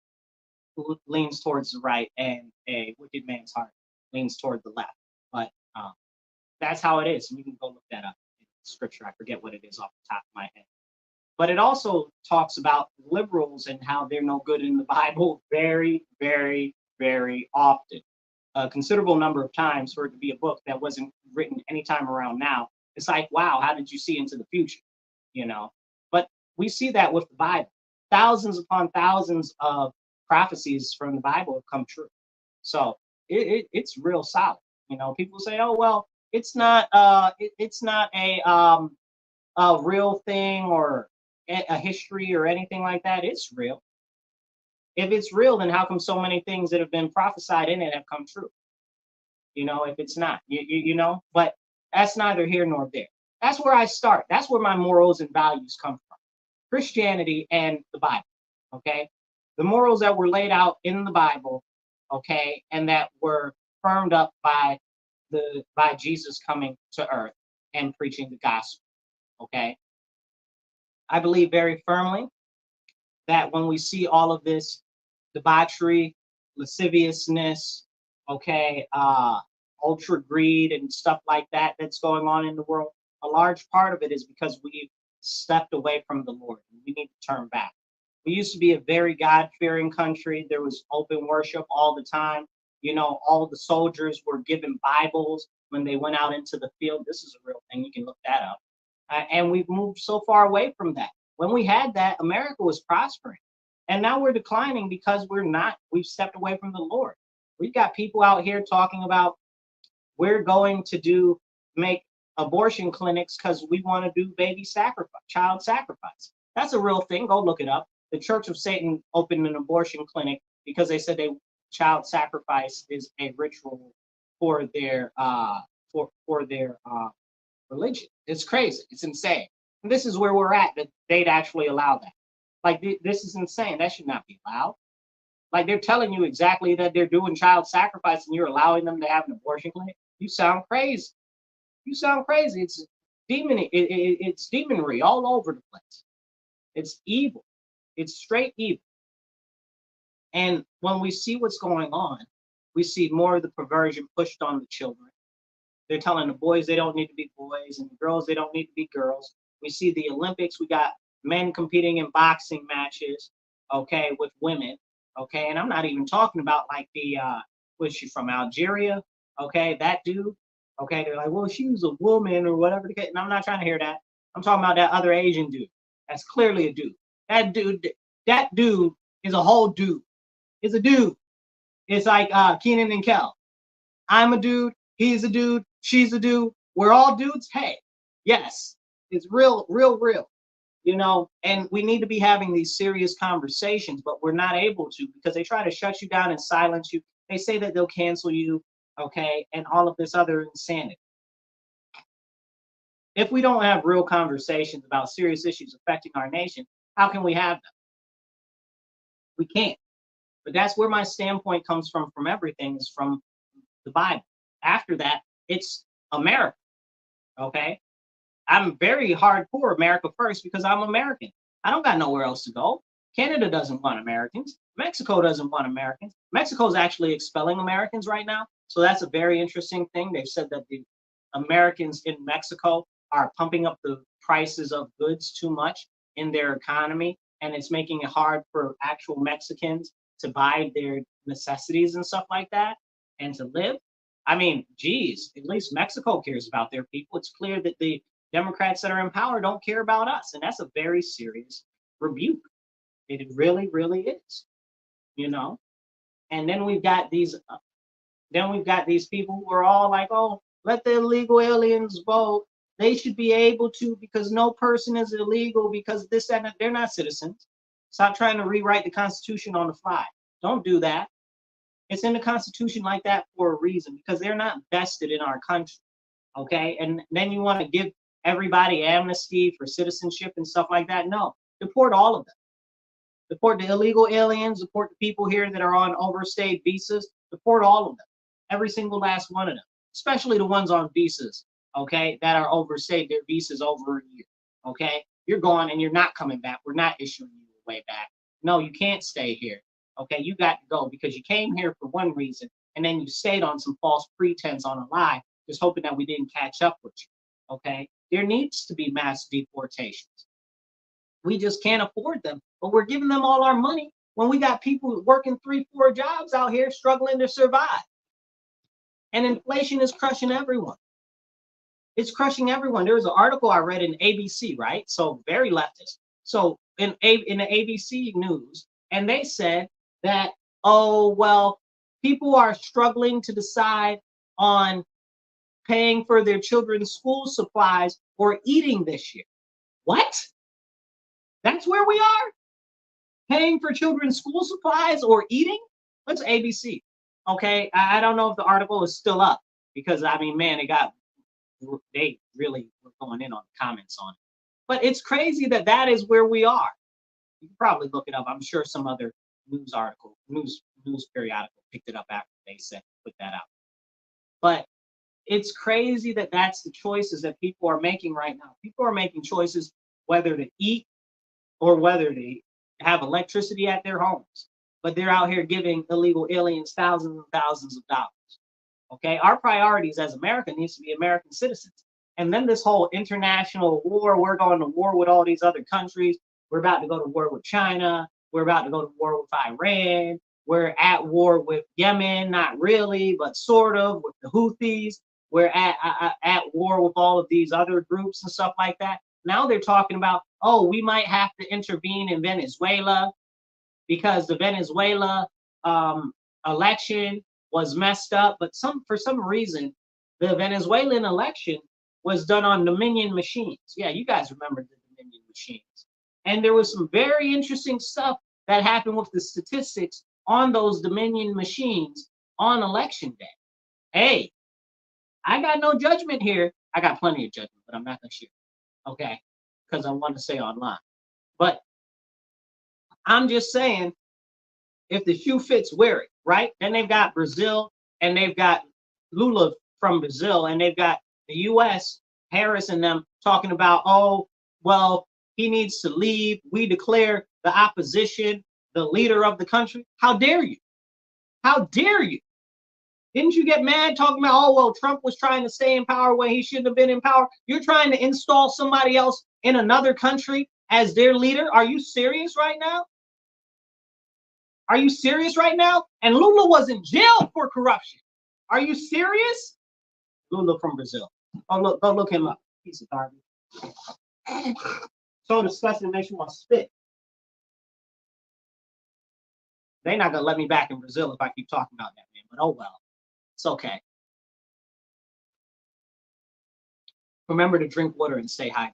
leans towards the right, and a wicked man's heart leans toward the left. But that's how it is. And you can go look that up in scripture. I forget what it is off the top of my head. But it also talks about liberals and how they're no good in the Bible very, very, very often. A considerable number of times for it to be a book that wasn't written anytime around now. It's like, wow, how did you see into the future? You know, but we see that with the Bible. Thousands upon thousands of prophecies from the Bible have come true. So it's real solid. You know, people say, oh, well, it's not a real thing or a history or anything like that. It's real. If it's real, then how come so many things that have been prophesied in it have come true? You know, if it's not, you know, but that's neither here nor there. That's where I start. That's where my morals and values come from. Christianity and the Bible, okay? The morals that were laid out in the Bible, okay, and that were firmed up by Jesus coming to earth and preaching the gospel, okay? I believe very firmly that when we see all of this debauchery, lasciviousness, okay, ultra greed and stuff like that that's going on in the world, a large part of it is because we've stepped away from the Lord. We need to turn back. We used to be a very God-fearing country. There was open worship all the time. You know, all the soldiers were given Bibles when they went out into the field. This is a real thing. You can look that up. And we've moved so far away from that. When we had that, America was prospering. And now we're declining because we've stepped away from the Lord. We've got people out here talking about we're going to make abortion clinics because we want to do child sacrifice. That's a real thing. Go look it up. The Church of Satan opened an abortion clinic because they said child sacrifice is a ritual for their religion. It's crazy. It's insane. And this is where we're at, that they'd actually allow that. Like, this is insane. That should not be allowed. Like, they're telling you exactly that they're doing child sacrifice and you're allowing them to have an abortion clinic. You sound crazy. You sound crazy. It's it's demonry all over the place. It's evil. It's straight evil. And when we see what's going on, we see more of the perversion pushed on the children. They're telling the boys they don't need to be boys and the girls they don't need to be girls. We see the Olympics. We got men competing in boxing matches, okay, with women, okay. And I'm not even talking about like was she from Algeria? Okay, that dude. Okay, they're like, well, she was a woman or whatever. And I'm not trying to hear that. I'm talking about that other Asian dude. That's clearly a dude. That dude is a whole dude. It's a dude. It's like Kenan and Kel. I'm a dude. He's a dude. She's a dude. We're all dudes. Hey, yes, it's real, real, real. You know, and we need to be having these serious conversations, but we're not able to because they try to shut you down and silence you. They say that they'll cancel you, okay, and all of this other insanity. If we don't have real conversations about serious issues affecting our nation, how can we have them? We can't. But that's where my standpoint comes from everything, is from the Bible. After that, it's America. Okay? I'm very hardcore America first because I'm American. I don't got nowhere else to go. Canada doesn't want Americans. Mexico doesn't want Americans. Mexico's actually expelling Americans right now. So that's a very interesting thing. They've said that the Americans in Mexico are pumping up the prices of goods too much in their economy, and it's making it hard for actual Mexicans to buy their necessities and stuff like that and to live. I mean, geez, at least Mexico cares about their people. It's clear that the Democrats that are in power don't care about us, and that's a very serious rebuke. It really, really is, you know. And then we've got these people who are all like, oh, let the illegal aliens vote. They should be able to, because no person is illegal, because this and that. They're not citizens. Stop trying to rewrite the Constitution on the fly. Don't do that. It's in the Constitution like that for a reason, because they're not vested in our country. Okay, and then you want to give everybody amnesty for citizenship and stuff like that? No, deport all of them. Deport the illegal aliens, deport the people here that are on overstayed visas, deport all of them. Every single last one of them, especially the ones on visas, okay, that are overstayed their visas over a year, okay? You're gone and you're not coming back. We're not issuing you a way back. No, you can't stay here, okay? You got to go because you came here for one reason and then you stayed on some false pretense on a lie, just hoping that we didn't catch up with you, okay? There needs to be mass deportations. We just can't afford them, but we're giving them all our money when we got people working 3-4 jobs out here struggling to survive. And inflation is crushing everyone. It's crushing everyone. There was an article I read in ABC, right? So very leftist. So in the ABC news, and they said that, oh, well, people are struggling to decide on paying for their children's school supplies or eating this year. What? That's where we are? Paying for children's school supplies or eating? What's ABC? Okay, I don't know if the article is still up because, I mean, man, they really were going in on the comments on it. But it's crazy that that is where we are. You can probably look it up. I'm sure some other news periodical picked it up after they said put that out. But it's crazy that that's the choices that people are making right now. People are making choices whether to eat or whether to have electricity at their homes. But they're out here giving illegal aliens thousands and thousands of dollars. Okay, our priorities as America needs to be American citizens. And then this whole international war, we're going to war with all these other countries. We're about to go to war with China. We're about to go to war with Iran. We're at war with Yemen, not really, but sort of, with the Houthis. We're at war with all of these other groups and stuff like that. Now they're talking about, oh, we might have to intervene in Venezuela because the Venezuela election was messed up. But for some reason, the Venezuelan election was done on Dominion machines. Yeah, you guys remember the Dominion machines. And there was some very interesting stuff that happened with the statistics on those Dominion machines on election day. Hey, I got no judgment here. I got plenty of judgment, but I'm not going to share. Okay, because I want to say online. But I'm just saying, if the shoe fits, wear it, right? Then they've got Brazil, and they've got Lula from Brazil, and they've got the U.S., Harris and them talking about, oh, well, he needs to leave. We declare the opposition the leader of the country. How dare you? How dare you? Didn't you get mad talking about, oh, well, Trump was trying to stay in power when he shouldn't have been in power? You're trying to install somebody else in another country as their leader? Are you serious right now? Are you serious right now? And Lula was in jail for corruption. Are you serious? Lula from Brazil. Oh, go look him up. Piece of garbage. So disgusting, it makes you want to spit. They're not gonna let me back in Brazil if I keep talking about that man. But oh well. It's okay. Remember to drink water and stay hydrated.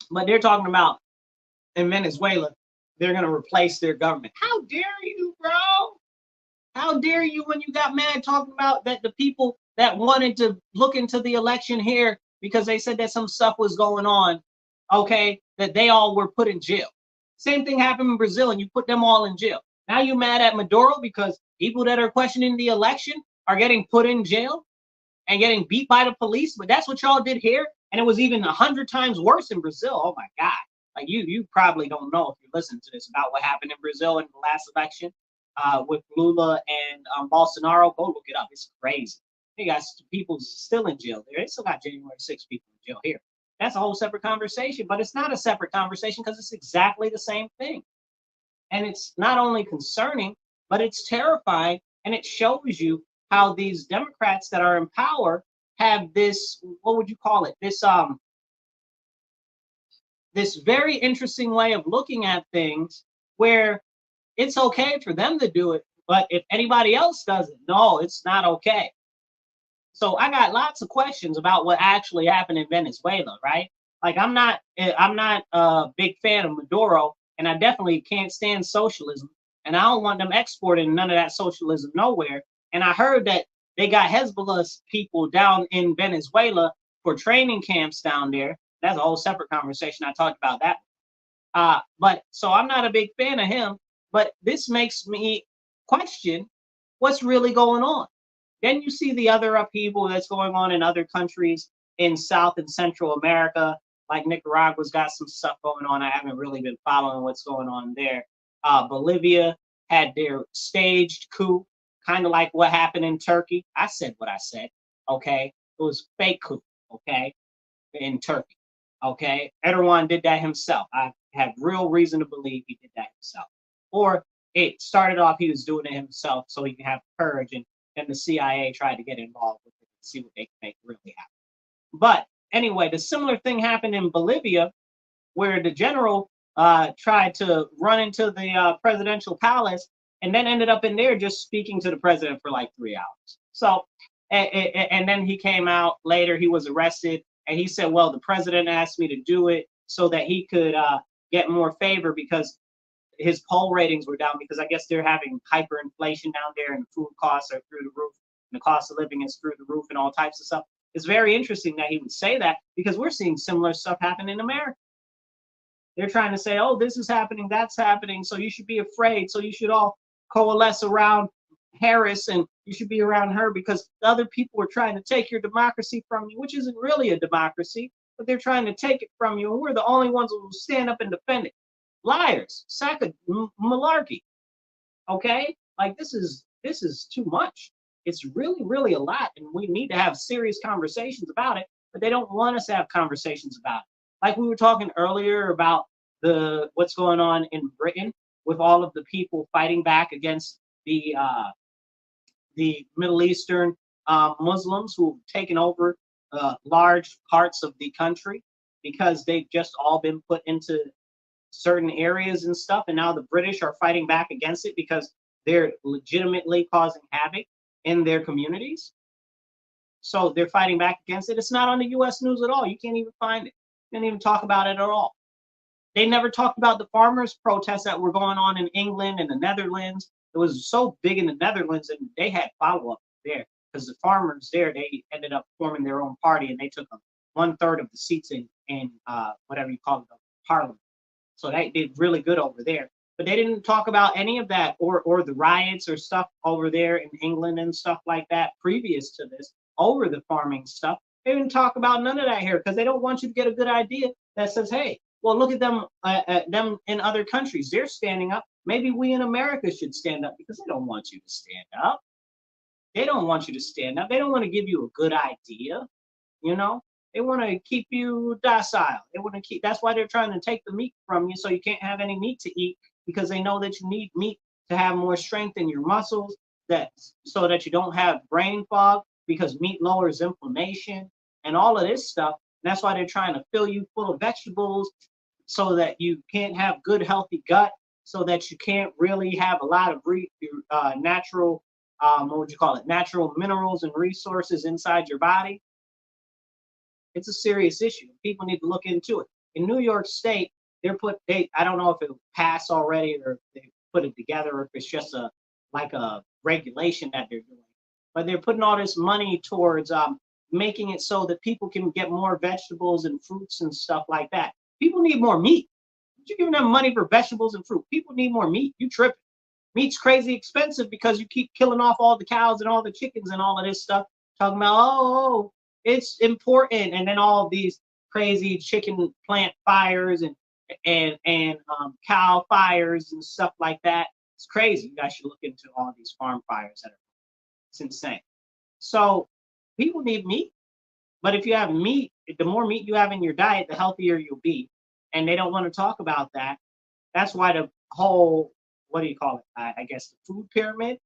But they're talking about in Venezuela, they're going to replace their government. How dare you, bro? How dare you when you got mad talking about that the people that wanted to look into the election here because they said that some stuff was going on, okay, that they all were put in jail. Same thing happened in Brazil and you put them all in jail. Now you mad at Maduro because people that are questioning the election are getting put in jail and getting beat by the police, but that's what y'all did here, and it was even 100 times worse in Brazil. Oh my God! Like you probably don't know if you listen to this about what happened in Brazil in the last election with Lula and Bolsonaro. Go look it up. It's crazy. They got people still in jail there. They still got January 6 people in jail here. That's a whole separate conversation, but it's not a separate conversation because it's exactly the same thing. And it's not only concerning, but it's terrifying, and it shows you how these Democrats that are in power have this, what would you call it? This very interesting way of looking at things where it's okay for them to do it, but if anybody else does it, no, it's not okay. So I got lots of questions about what actually happened in Venezuela, right? Like I'm not a big fan of Maduro, and I definitely can't stand socialism, and I don't want them exporting none of that socialism nowhere. And I heard that they got Hezbollah people down in Venezuela for training camps down there. That's a whole separate conversation. I talked about that. But so I'm not a big fan of him, but this makes me question what's really going on. Then you see the other upheaval that's going on in other countries in South and Central America, like Nicaragua's got some stuff going on. I haven't really been following what's going on there. Bolivia had their staged coup, kind of like what happened in Turkey. I said what I said, okay? It was fake coup, okay, in Turkey, okay? Erdogan did that himself. I have real reason to believe he did that himself. Or it started off, he was doing it himself so he can have courage, and the CIA tried to get involved with it and see what they can make really happen. But anyway, the similar thing happened in Bolivia, where the general tried to run into the presidential palace and then ended up in there just speaking to the president for like 3 hours. So, and then he came out later, he was arrested, and he said, well, the president asked me to do it so that he could get more favor because his poll ratings were down, because I guess they're having hyperinflation down there and the food costs are through the roof and the cost of living is through the roof and all types of stuff. It's very interesting that he would say that because we're seeing similar stuff happen in America. They're trying to say, oh, this is happening, that's happening, so you should be afraid. So you should all coalesce around Harris and you should be around her because the other people are trying to take your democracy from you, which isn't really a democracy, but they're trying to take it from you. And we're the only ones who will stand up and defend it. Liars, sack of malarkey. Okay? Like this is too much. It's really, really a lot, and we need to have serious conversations about it, but they don't want us to have conversations about it. Like we were talking earlier about what's going on in Britain with all of the people fighting back against the Middle Eastern Muslims who've taken over large parts of the country because they've just all been put into certain areas and stuff, and now the British are fighting back against it because they're legitimately causing havoc in their communities. So they're fighting back against it. It's not on the US news at all. You can't even find it. You can't even talk about it at all. They never talked about the farmers' protests that were going on in England and the Netherlands. It was so big in the Netherlands, and they had follow-up there because the farmers there, they ended up forming their own party, and they took 1/3 of the seats in whatever you call it, the parliament. So they did really good over there. But they didn't talk about any of that or the riots or stuff over there in England and stuff like that previous to this over the farming stuff. They didn't talk about none of that here because they don't want you to get a good idea that says, hey, well, look at them in other countries. They're standing up. Maybe we in America should stand up because they don't want you to stand up. They don't want you to stand up. They don't want to give you a good idea, you know? They want to keep you docile. They want to keep. That's why they're trying to take the meat from you, so you can't have any meat to eat because they know that you need meat to have more strength in your muscles. So that you don't have brain fog because meat lowers inflammation and all of this stuff. And that's why they're trying to fill you full of vegetables so that you can't have good healthy gut, so that you can't really have a lot of natural, what would you call it? Natural minerals and resources inside your body. It's a serious issue. People need to look into it. In New York State, I don't know if it passed already or if they put it together or if it's just a like a regulation that they're doing, but they're putting all this money towards making it so that people can get more vegetables and fruits and stuff like that. People need more meat. You're giving them money for vegetables and fruit. People need more meat. You tripping. Meat's crazy expensive because you keep killing off all the cows and all the chickens and all of this stuff. Talking about, oh, it's important. And then all of these crazy chicken plant fires and cow fires and stuff like that. It's crazy. You guys should look into all of these farm fires that are, it's insane. So people need meat. But if you have meat, the more meat you have in your diet, the healthier you'll be. And they don't want to talk about that. That's why the whole, what do you call it? I guess the food pyramid.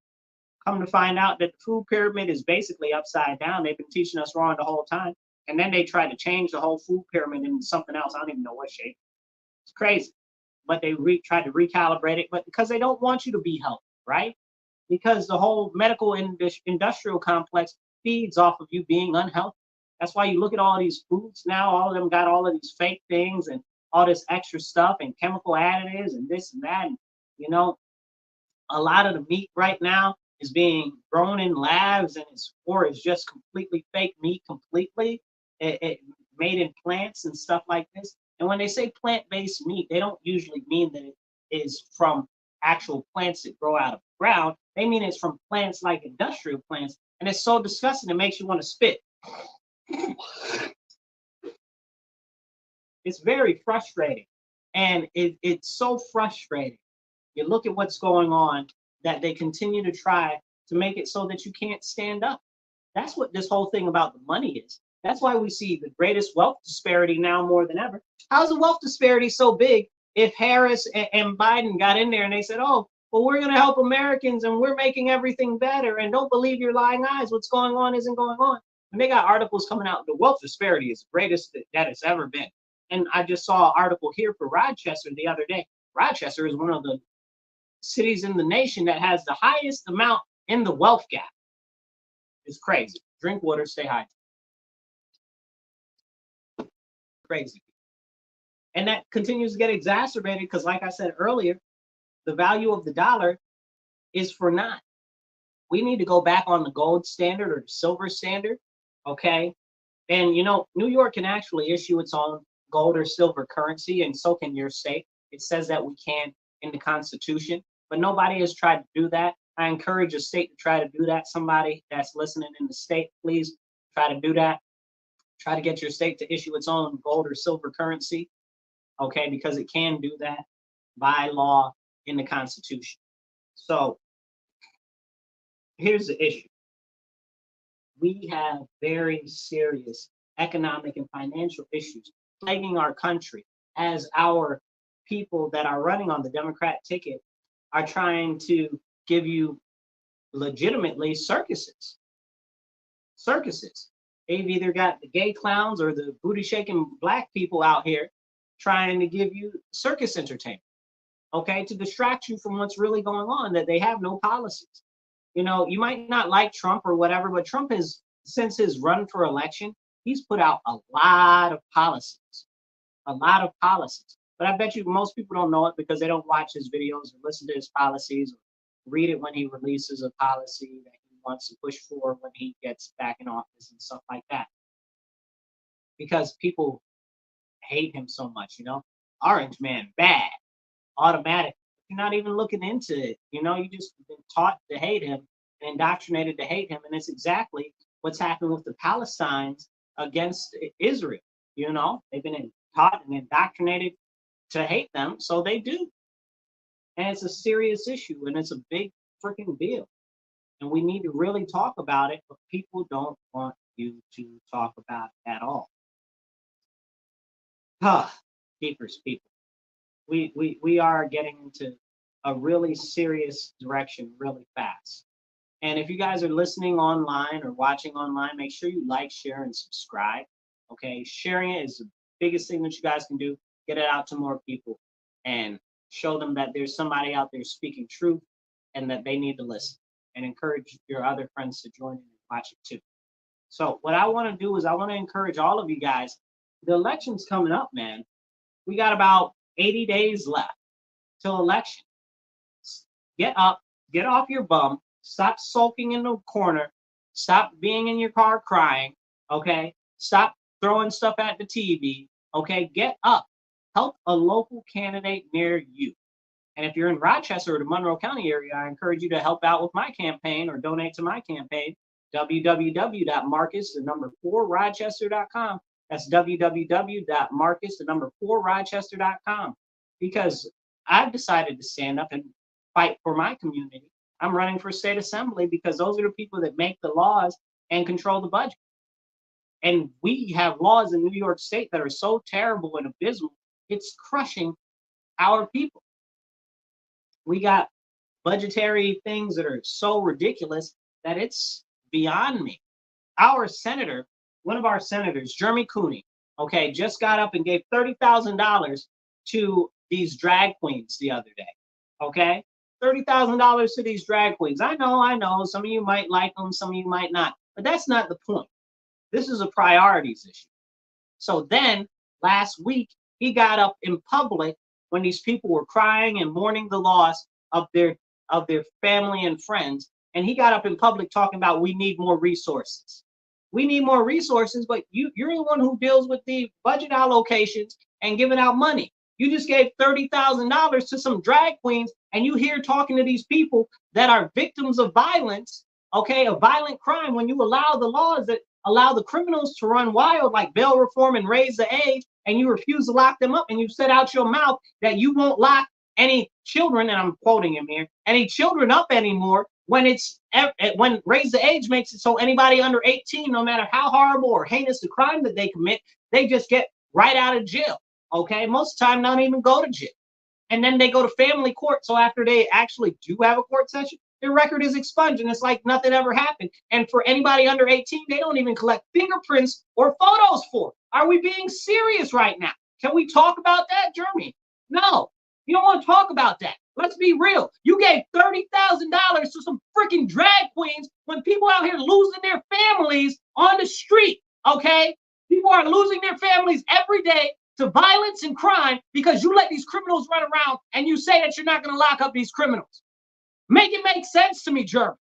Come to find out that the food pyramid is basically upside down. They've been teaching us wrong the whole time. And then they try to change the whole food pyramid into something else. I don't even know what shape. It's crazy. But they tried to recalibrate it, but because they don't want you to be healthy, right? Because the whole medical industrial complex feeds off of you being unhealthy. That's why you look at all these foods now, all of them got all of these fake things and all this extra stuff and chemical additives and this and that. And, you know, a lot of the meat right now is being grown in labs and it's just completely fake meat completely. It made in plants and stuff like this. And when they say plant-based meat, they don't usually mean that it is from actual plants that grow out of the ground. They mean it's from plants like industrial plants. And it's so disgusting, it makes you want to spit. It's very frustrating. And it's so frustrating. You look at what's going on, that they continue to try to make it so that you can't stand up. That's what this whole thing about the money is. That's why we see the greatest wealth disparity now more than ever. How's the wealth disparity so big if Harris and Biden got in there and they said, oh, well, we're going to help Americans and we're making everything better and don't believe your lying eyes. What's going on isn't going on. And they got articles coming out. The wealth disparity is the greatest that it's ever been. And I just saw an article here for Rochester the other day. Rochester is one of the cities in the nation that has the highest amount in the wealth gap. It's crazy. Drink water, stay hydrated. Crazy. And that continues to get exacerbated because, like I said earlier, the value of the dollar is for naught. We need to go back on the gold standard or the silver standard, okay? And, you know, New York can actually issue its own gold or silver currency, and so can your state. It says that we can in the Constitution, but nobody has tried to do that. I encourage a state to try to do that. Somebody that's listening in the state, please try to do that. Try to get your state to issue its own gold or silver currency, okay, because it can do that by law in the Constitution. So here's the issue. We have very serious economic and financial issues plaguing our country as our people that are running on the Democrat ticket are trying to give you legitimately circuses. They've either got the gay clowns or the booty shaking black people out here trying to give you circus entertainment, okay, to distract you from what's really going on, that they have no policies. You know, you might not like Trump or whatever, but Trump has, since his run for election, he's put out a lot of policies. But I bet you most people don't know it because they don't watch his videos or listen to his policies or read it when he releases a policy that he wants to push for when he gets back in office and stuff like that. Because people hate him so much, you know. Orange man, bad, automatic. You're not even looking into it, you know. You just been taught to hate him and indoctrinated to hate him, and it's exactly what's happened with the Palestinians against Israel. You know, they've been taught and indoctrinated to hate them, so they do. And it's a serious issue, and it's a big freaking deal. And we need to really talk about it, but people don't want you to talk about it at all. Keepers, people. We are getting into a really serious direction really fast. And if you guys are listening online or watching online, make sure you like, share, and subscribe. Okay, sharing it is the biggest thing that you guys can do. Get it out to more people and show them that there's somebody out there speaking truth and that they need to listen, and encourage your other friends to join in and watch it too. So what I want to do is I want to encourage all of you guys. The election's coming up, man. We got about 80 days left till election. Get up, get off your bum, stop sulking in the corner, stop being in your car crying, okay? Stop throwing stuff at the TV, okay? Get up. Help a local candidate near you. And if you're in Rochester or the Monroe County area, I encourage you to help out with my campaign or donate to my campaign, www.marcus4rochester.com. That's www.marcus4rochester.com. Because I've decided to stand up and fight for my community. I'm running for state assembly because those are the people that make the laws and control the budget. And we have laws in New York State that are so terrible and abysmal, it's crushing our people. We got budgetary things that are so ridiculous that it's beyond me. Our senator, one of our senators, Jeremy Cooney, okay, just got up and gave $30,000 to these drag queens the other day, okay? $30,000 to these drag queens. I know, some of you might like them, some of you might not, but that's not the point. This is a priorities issue. So then last week, he got up in public when these people were crying and mourning the loss of their family and friends. And he got up in public talking about we need more resources. We need more resources, but you're the one who deals with the budget allocations and giving out money. You just gave $30,000 to some drag queens, and you here talking to these people that are victims of violence, okay, of violent crime, when you allow the laws that allow the criminals to run wild, like bail reform and raise the age, and you refuse to lock them up, and you said out your mouth that you won't lock any children, and I'm quoting him here, any children up anymore when when raise the age makes it so anybody under 18, no matter how horrible or heinous the crime that they commit, they just get right out of jail. Okay, most of the time not even go to jail. And then they go to family court. So after they actually do have a court session, their record is expunged and it's like nothing ever happened. And for anybody under 18, they don't even collect fingerprints or photos for. Are we being serious right now? Can we talk about that, Jeremy? No, you don't want to talk about that. Let's be real. You gave $30,000 to some freaking drag queens when people out here losing their families on the street, okay? People are losing their families every day to violence and crime because you let these criminals run around and you say that you're not going to lock up these criminals. Make it make sense to me, Jeremy.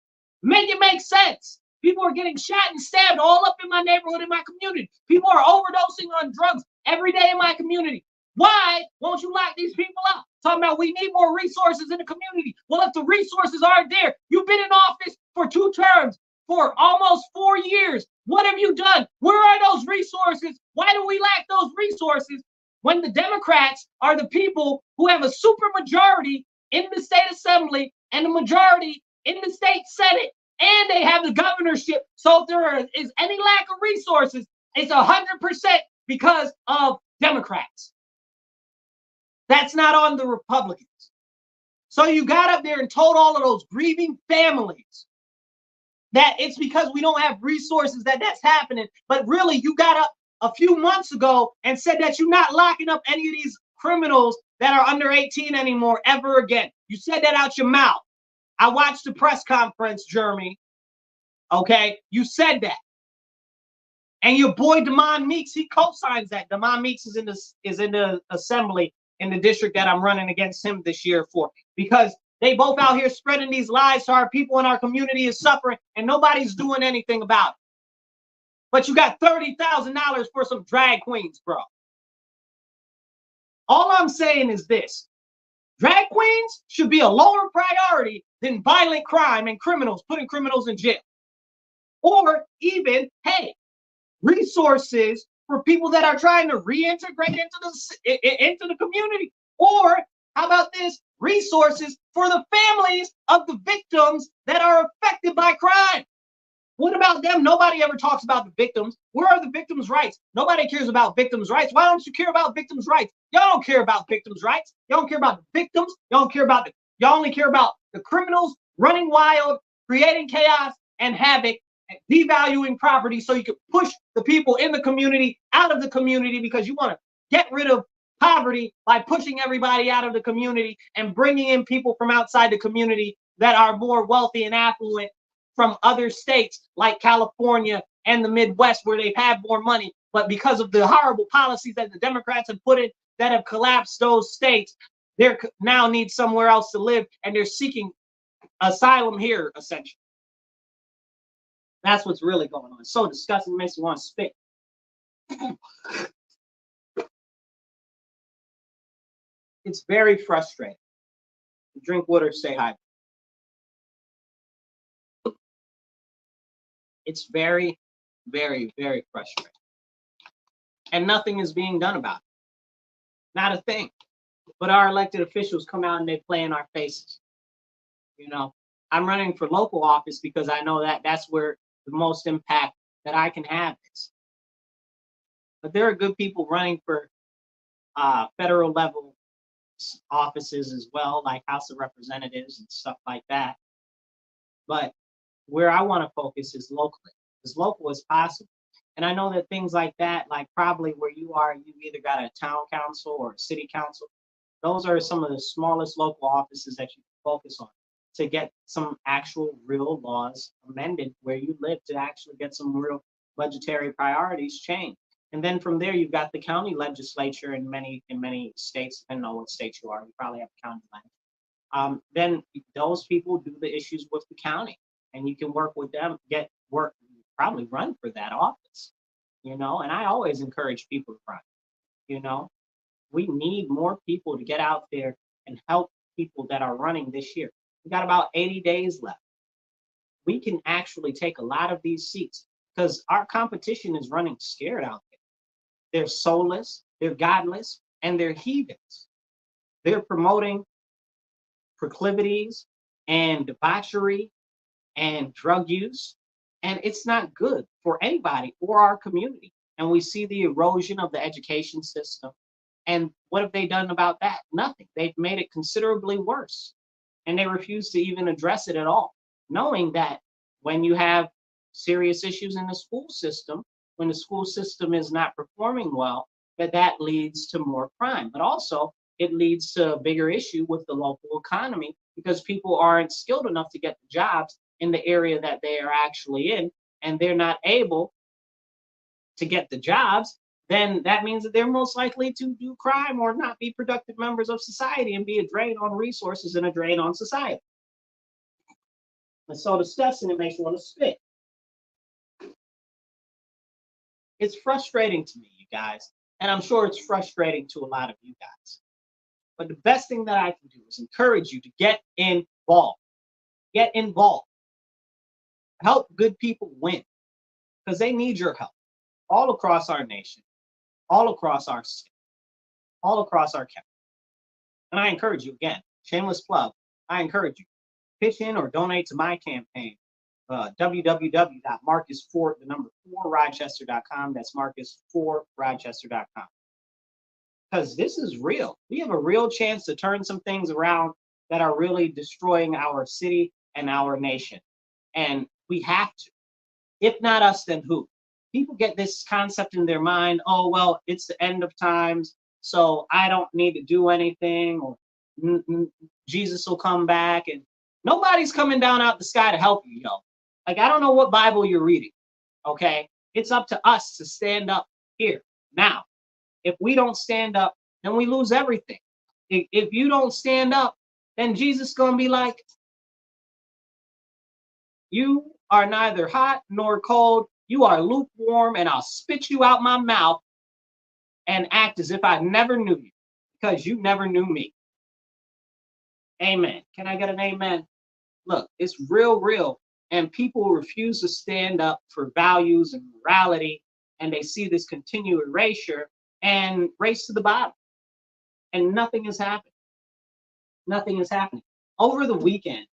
Make it make sense. People are getting shot and stabbed all up in my neighborhood, in my community. People are overdosing on drugs every day in my community. Why won't you lock these people up? Talking about we need more resources in the community. Well, if the resources aren't there, you've been in office for 2 terms, for almost 4 years. What have you done? Where are those resources? Why do we lack those resources when the Democrats are the people who have a super majority in the state assembly and a majority in the state senate, and they have the governorship? So if there is any lack of resources, it's 100% because of Democrats. That's not on the Republicans. So you got up there and told all of those grieving families that it's because we don't have resources that's happening. But really, you got up a few months ago and said that you're not locking up any of these criminals that are under 18 anymore ever again. You said that out your mouth. I watched the press conference, Jeremy. Okay, you said that. And your boy Damon Meeks, he co-signs that. Damon Meeks is in the assembly in the district that I'm running against him this year for, because they both out here spreading these lies to our people, and our community is suffering and nobody's doing anything about it. But you got $30,000 for some drag queens, bro. All I'm saying is this: drag queens should be a lower priority than violent crime and criminals, putting criminals in jail. Or even, hey, resources for people that are trying to reintegrate into the community. Or how about this? Resources for the families of the victims that are affected by crime. What about them? Nobody ever talks about the victims. Where are the victims' rights? Nobody cares about victims' rights. Why don't you care about victims' rights? Y'all don't care about victims' rights. Y'all don't care about the victims. Y'all don't care about y'all only care about the criminals running wild, creating chaos and havoc, and devaluing property so you can push the people in the community out of the community, because you want to get rid of poverty by pushing everybody out of the community and bringing in people from outside the community that are more wealthy and affluent from other states like California and the Midwest, where they've had more money. But because of the horrible policies that the Democrats have put in that have collapsed those states, they now need somewhere else to live, and they're seeking asylum here, essentially. That's what's really going on. It's so disgusting, it makes you want to spit. It's very frustrating. Drink water, stay hydrated. It's very, very, very frustrating. And nothing is being done about it. Not a thing. But our elected officials come out and they play in our faces. You know, I'm running for local office because I know that that's where the most impact that I can have is. But there are good people running for federal level offices as well, like House of Representatives and stuff like that. But where I want to focus is locally, as local as possible. And I know that things like that, like probably where you are, you either got a town council or a city council. Those are some of the smallest local offices that you can focus on to get some actual real laws amended where you live, to actually get some real budgetary priorities changed. And then from there, you've got the county legislature in many states, depending on what state you are, you probably have a county legislature. Then those people do the issues with the county, and you can work with them, probably run for that office, you know. And I always encourage people to run, you know. We need more people to get out there and help people that are running this year. We got about 80 days left. We can actually take a lot of these seats because our competition is running scared out there. They're soulless, they're godless, and they're heathens. They're promoting proclivities and debauchery and drug use, and it's not good for anybody or our community. And we see the erosion of the education system. And what have they done about that? Nothing. They've made it considerably worse. And they refuse to even address it at all, knowing that when you have serious issues in the school system, when the school system is not performing well, that leads to more crime. But also, it leads to a bigger issue with the local economy because people aren't skilled enough to get the jobs in the area that they are actually in, and they're not able to get the jobs. Then that means that they're most likely to do crime or not be productive members of society and be a drain on resources and a drain on society. It's so disgusting, it makes you want to spit. It's frustrating to me, you guys, and I'm sure it's frustrating to a lot of you guys. But the best thing that I can do is encourage you to get involved. Get involved. Help good people win, because they need your help all across our nation, all across our state, all across our county. And I encourage you, again, shameless plug, I encourage you, pitch in or donate to my campaign, www.marcus4rochester.com. That's marcus4rochester.com. Because this is real. We have a real chance to turn some things around that are really destroying our city and our nation. And we have to. If not us, then who? People get this concept in their mind, oh, well, it's the end of times, so I don't need to do anything, or Jesus will come back, and nobody's coming down out the sky to help you, yo. Like, I don't know what Bible you're reading, okay? It's up to us to stand up here, now. If we don't stand up, then we lose everything. If you don't stand up, then Jesus is going to be like, you are neither hot nor cold. You are lukewarm, and I'll spit you out my mouth and act as if I never knew you, because you never knew me. Amen. Can I get an amen? Look, it's real, and people refuse to stand up for values and morality, and they see this continued erasure and race to the bottom, and nothing is happening. Nothing is happening. Over the weekend,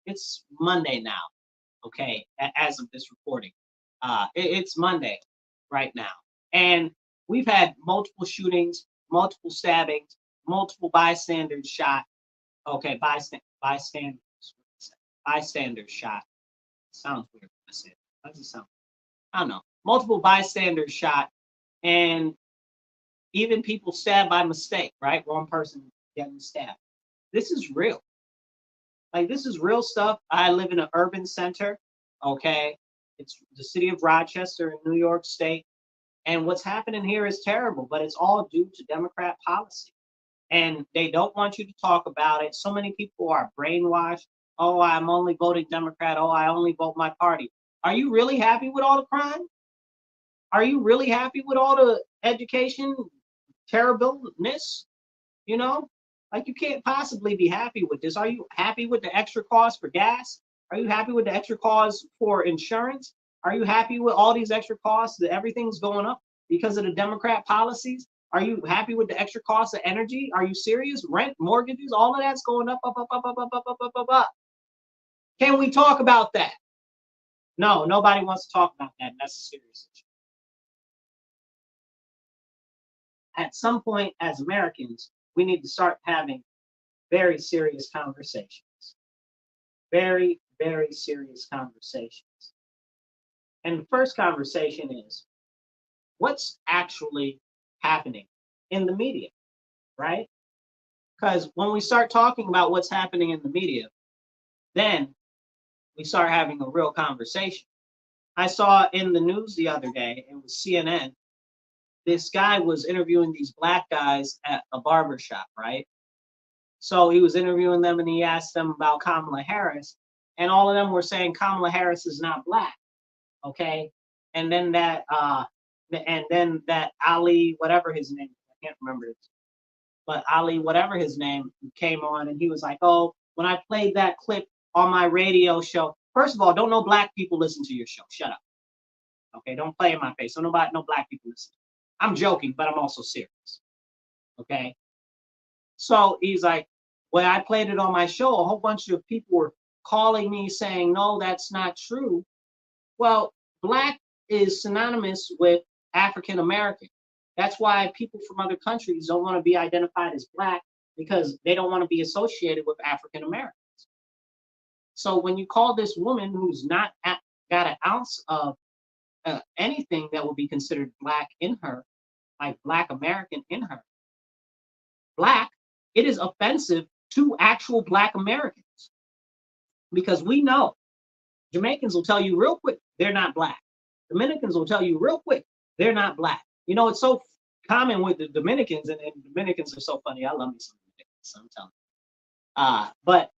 it's Monday now, okay, as of this recording. It's Monday right now. And we've had multiple shootings, multiple stabbings, multiple bystanders shot. Okay, bystanders shot. Sounds weird when I say it. How does it sound? I don't know. Multiple bystanders shot, and even people stabbed by mistake, right? Wrong person getting stabbed. This is real. Like, this is real stuff. I live in an urban center, okay? It's the city of Rochester in New York State. And what's happening here is terrible, but it's all due to Democrat policy. And they don't want you to talk about it. So many people are brainwashed. Oh, I'm only voting Democrat. Oh, I only vote my party. Are you really happy with all the crime? Are you really happy with all the education terribleness? You know, like you can't possibly be happy with this. Are you happy with the extra cost for gas? Are you happy with the extra cost for insurance? Are you happy with all these extra costs that everything's going up because of the Democrat policies? Are you happy with the extra cost of energy? Are you serious? Rent, mortgages, all of that's going up, up, up, up, up, up, up, up, up, up, up. Can we talk about that? No, nobody wants to talk about that. That's a serious issue. At some point, as Americans, we need to start having very serious conversations. Very, very serious conversations. And the first conversation is, what's actually happening in the media, right? Because when we start talking about what's happening in the media, then we start having a real conversation. I saw in the news the other day, it was CNN, this guy was interviewing these black guys at a barber shop, right? So he was interviewing them and he asked them about Kamala Harris, and all of them were saying Kamala Harris is not black, okay? And then that Ali, whatever his name, I can't remember it, but Ali, whatever his name, came on and he was like, oh, when I played that clip on my radio show, first of all, don't no black people listen to your show. Shut up. Okay, don't play in my face. No black people listen. I'm joking, but I'm also serious. Okay. So he's like, when I played it on my show, a whole bunch of people were calling me saying, no, that's not true. Well, black is synonymous with African American. That's why people from other countries don't want to be identified as black, because they don't want to be associated with African Americans. So when you call this woman who's not got an ounce of anything that would be considered black in her, like black American in her, black, it is offensive to actual black Americans, because we know Jamaicans will tell you real quick they're not black. Dominicans will tell you real quick they're not black. You know, it's so common with the Dominicans, and Dominicans are so funny. I love me some Dominicans, I'm telling you. But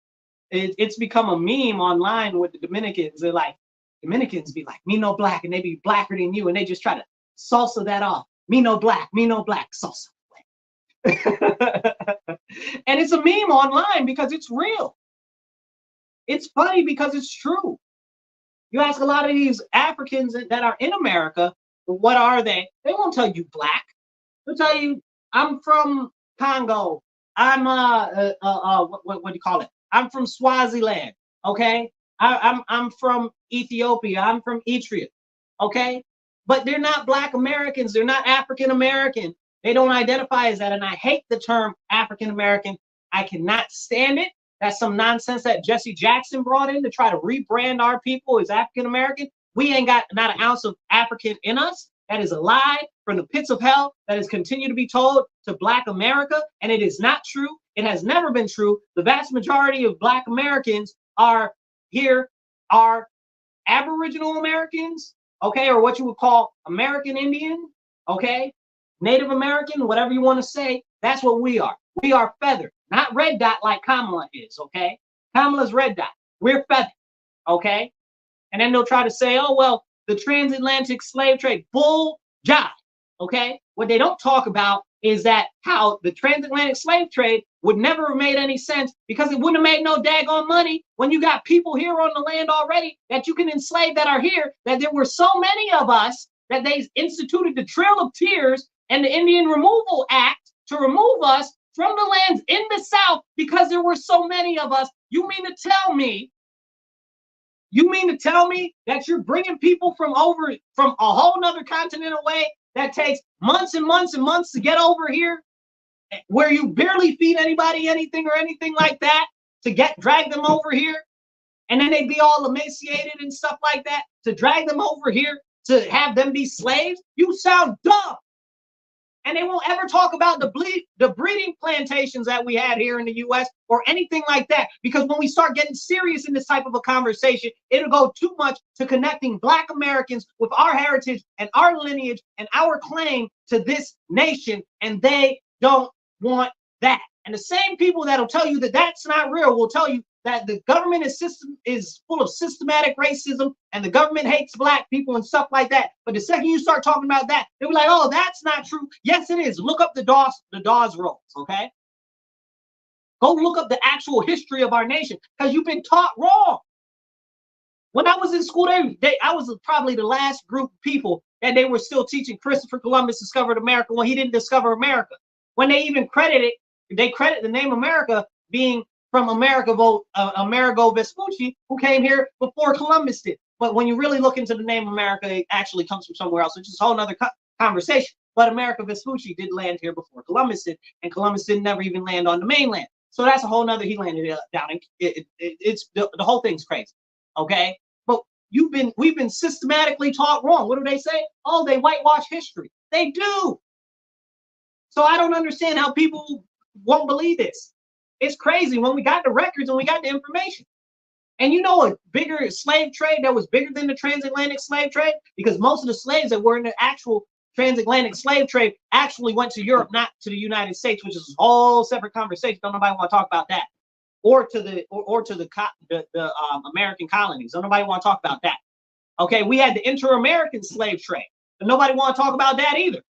it's become a meme online with the Dominicans. They're like, Dominicans be like, me no black, and they be blacker than you, and they just try to salsa that off. Me no black, salsa. And it's a meme online because it's real. It's funny because it's true. You ask a lot of these Africans that are in America, what are they? They won't tell you black. They'll tell you, I'm from Congo. I'm what do you call it? I'm from Swaziland. Okay, I'm from Ethiopia. I'm from Eritrea. Okay, but they're not black Americans. They're not African American. They don't identify as that, and I hate the term African American. I cannot stand it. That's some nonsense that Jesse Jackson brought in to try to rebrand our people as African American. We ain't got not an ounce of African in us. That is a lie from the pits of hell that has continued to be told to Black America, and it is not true. It has never been true. The vast majority of Black Americans are Aboriginal Americans, okay, or what you would call American Indian, okay, Native American, whatever you want to say. That's what we are. We are feathered, not red dot like Kamala is, okay? Kamala's red dot. We're feathered, okay? And then they'll try to say, oh, well, the transatlantic slave trade, bull jive, okay? What they don't talk about is that how the transatlantic slave trade would never have made any sense, because it wouldn't have made no daggone money when you got people here on the land already that you can enslave that are here, that there were so many of us that they instituted the Trail of Tears and the Indian Removal Act to remove us from the lands in the South because there were so many of us. You mean to tell me that you're bringing people from a whole nother continent away that takes months and months and months to get over here, where you barely feed anybody anything or anything like that, to drag them over here, and then they'd be all emaciated and stuff like that, to drag them over here to have them be slaves? You sound dumb. And they won't ever talk about the breeding plantations that we had here in the U.S. or anything like that. Because when we start getting serious in this type of a conversation, it'll go too much to connecting Black Americans with our heritage and our lineage and our claim to this nation. And they don't want that. And the same people that'll tell you that that's not real will tell you that the government is full of systematic racism and the government hates black people and stuff like that. But the second you start talking about that, they'll be like, oh, that's not true. Yes, it is. Look up the Dawes rolls, okay? Go look up the actual history of our nation because you've been taught wrong. When I was in school, I was probably the last group of people that they were still teaching Christopher Columbus discovered America when he didn't discover America. When they even credit the name America being from Amerigo Vespucci, who came here before Columbus did. But when you really look into the name America, it actually comes from somewhere else, which is a whole other conversation. But Amerigo Vespucci did land here before Columbus did, and Columbus did never even land on the mainland. So that's a whole nother, he landed down. It's the whole thing's crazy, okay? But we've been systematically taught wrong. What do they say? Oh, they whitewash history. They do. So I don't understand how people won't believe this. It's crazy when we got the records and we got the information. And you know a bigger slave trade that was bigger than the transatlantic slave trade? Because most of the slaves that were in the actual transatlantic slave trade actually went to Europe, not to the United States, which is a whole separate conversation. Don't nobody want to talk about that. Or to the American colonies. Don't nobody want to talk about that. Okay, we had the inter-American slave trade, but nobody want to talk about that either.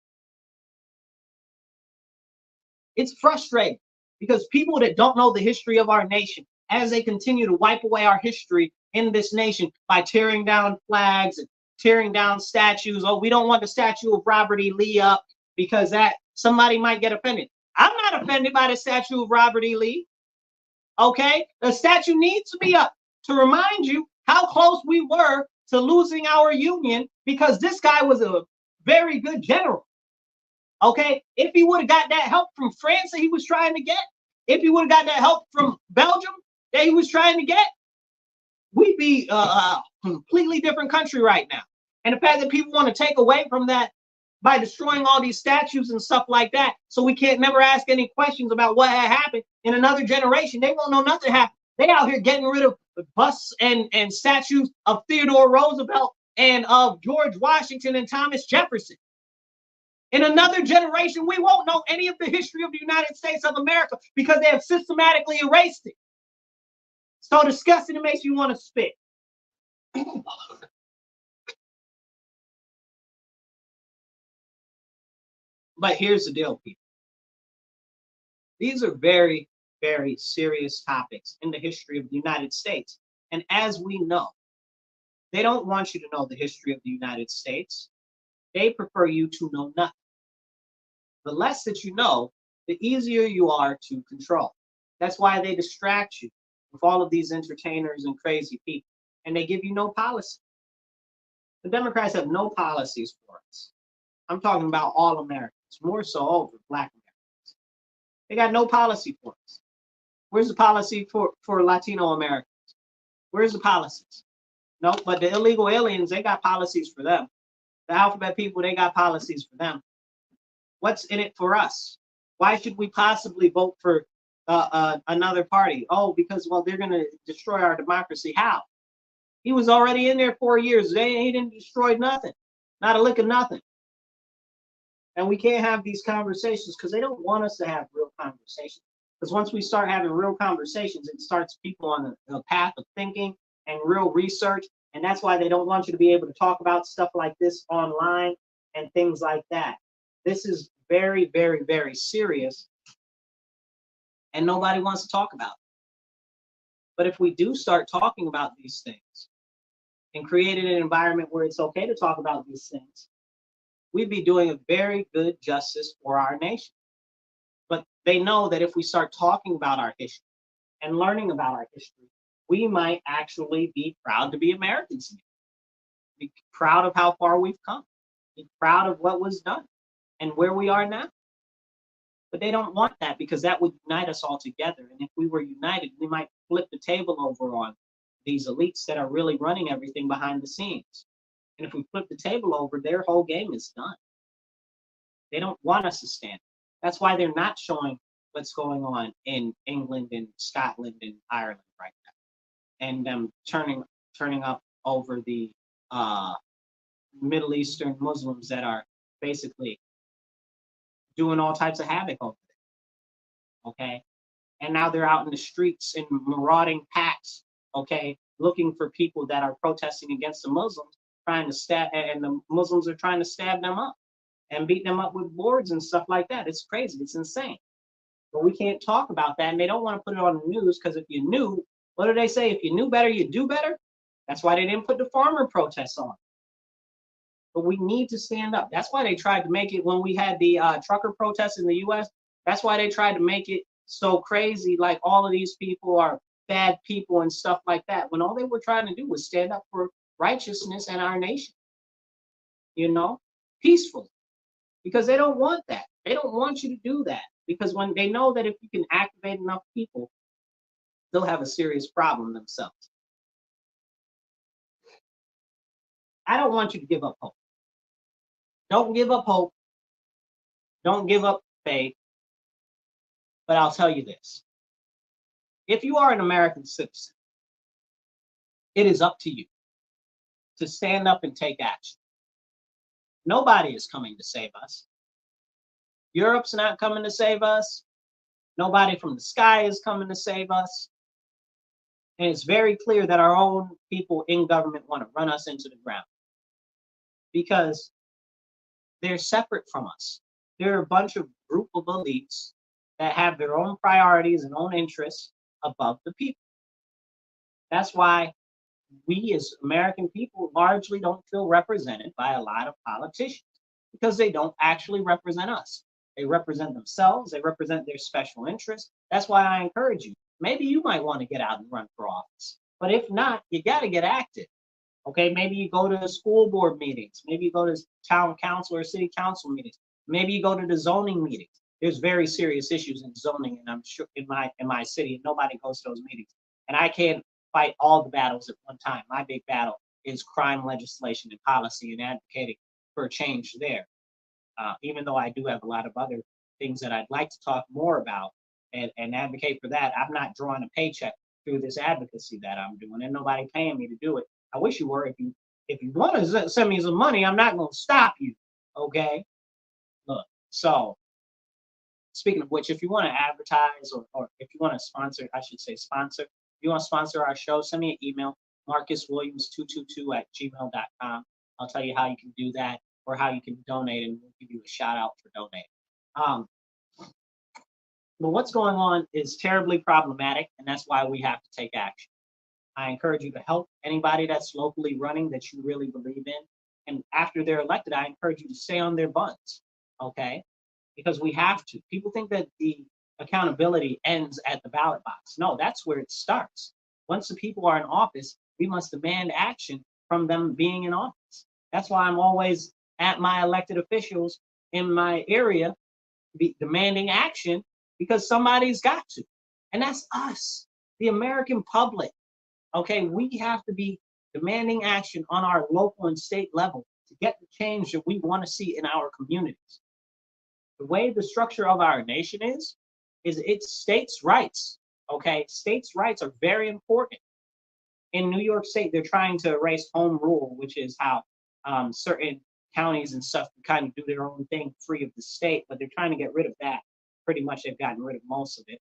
It's frustrating because people that don't know the history of our nation, as they continue to wipe away our history in this nation by tearing down flags and tearing down statues. Oh, we don't want the statue of Robert E. Lee up because that somebody might get offended. I'm not offended by the statue of Robert E. Lee. Okay, the statue needs to be up to remind you how close we were to losing our union because this guy was a very good general. Okay, if he would have got that help from France that he was trying to get, if he would have got that help from Belgium that he was trying to get, we'd be a completely different country right now. And the fact that people want to take away from that by destroying all these statues and stuff like that, so we can't never ask any questions about what had happened in another generation, they won't know nothing happened. They out here getting rid of busts and statues of Theodore Roosevelt and of George Washington and Thomas Jefferson. In another generation, we won't know any of the history of the United States of America because they have systematically erased it. So disgusting, it makes you want to spit. But here's the deal, people. These are very, very serious topics in the history of the United States. And as we know, they don't want you to know the history of the United States. They prefer you to know nothing. The less that you know, the easier you are to control. That's why they distract you with all of these entertainers and crazy people, and they give you no policy. The Democrats have no policies for us. I'm talking about all Americans, more so over Black Americans. They got no policy for us. Where's the policy for Latino Americans? Where's the policies? No, but the illegal aliens, they got policies for them. The alphabet people, they got policies for them. What's in it for us? Why should we possibly vote for another party? Oh, because, well, they're going to destroy our democracy. How? He was already in there 4 years. He didn't destroy nothing. Not a lick of nothing. And we can't have these conversations because they don't want us to have real conversations. Because once we start having real conversations, it starts people on a path of thinking and real research. And that's why they don't want you to be able to talk about stuff like this online and things like that. This is very, very, very serious. And nobody wants to talk about it. But if we do start talking about these things and creating an environment where it's okay to talk about these things, we'd be doing a very good justice for our nation. But they know that if we start talking about our history and learning about our history, we might actually be proud to be Americans again. Be proud of how far we've come. Be proud of what was done and where we are now. But they don't want that because that would unite us all together. And if we were united, we might flip the table over on these elites that are really running everything behind the scenes. And if we flip the table over, their whole game is done. They don't want us to stand. That's why they're not showing what's going on in England and Scotland and Ireland right now. And them turning up over the Middle Eastern Muslims that are basically doing all types of havoc over there. Okay? And now they're out in the streets in marauding packs, okay, looking for people that are protesting against the Muslims, trying to stab, and the Muslims are trying to stab them up and beat them up with boards and stuff like that. It's crazy. It's insane. But we can't talk about that, and they don't want to put it on the news, because if you knew, what do they say? If you knew better, you'd do better. That's why they didn't put the farmer protests on. But we need to stand up. That's why they tried to make it when we had the trucker protests in the U.S. That's why they tried to make it so crazy, like all of these people are bad people and stuff like that, when all they were trying to do was stand up for righteousness in our nation, you know, peacefully. Because they don't want that. They don't want you to do that. Because when they know that if you can activate enough people, they'll have a serious problem themselves. I don't want you to give up hope. Don't give up hope. Don't give up faith. But I'll tell you this. If you are an American citizen, it is up to you to stand up and take action. Nobody is coming to save us. Europe's not coming to save us. Nobody from the sky is coming to save us. And it's very clear that our own people in government want to run us into the ground, because they're separate from us. They're a bunch of group of elites that have their own priorities and own interests above the people. That's why we as American people largely don't feel represented by a lot of politicians, because they don't actually represent us. They represent themselves. They represent their special interests. That's why I encourage you. Maybe you might want to get out and run for office. But if not, you got to get active. Okay, maybe you go to the school board meetings. Maybe you go to town council or city council meetings. Maybe you go to the zoning meetings. There's very serious issues in zoning, and I'm sure in my city, nobody goes to those meetings. And I can't fight all the battles at one time. My big battle is crime legislation and policy and advocating for change there. Even though I do have a lot of other things that I'd like to talk more about and advocate for that, I'm not drawing a paycheck through this advocacy that I'm doing, and nobody paying me to do it. I wish you were. If you want to send me some money, I'm not going to stop you. Okay. Look. So, speaking of which, if you want to advertise or if you want to sponsor, I should say sponsor. If you want to sponsor our show, send me an email, marcuswilliams222@gmail.com. I'll tell you how you can do that, or how you can donate, and we'll give you a shout out for donating. But what's going on is terribly problematic, and that's why we have to take action. I encourage you to help anybody that's locally running that you really believe in. And after they're elected, I encourage you to stay on their buns, okay? Because we have to. People think that the accountability ends at the ballot box. No, that's where it starts. Once the people are in office, we must demand action from them being in office. That's why I'm always at my elected officials in my area demanding action, because somebody's got to. And that's us, the American public. Okay, we have to be demanding action on our local and state level to get the change that we want to see in our communities. The way the structure of our nation is it's states' rights. Okay, states' rights are very important. In New York State, they're trying to erase home rule, which is how certain counties and stuff can kind of do their own thing free of the state, but they're trying to get rid of that. Pretty much they've gotten rid of most of it.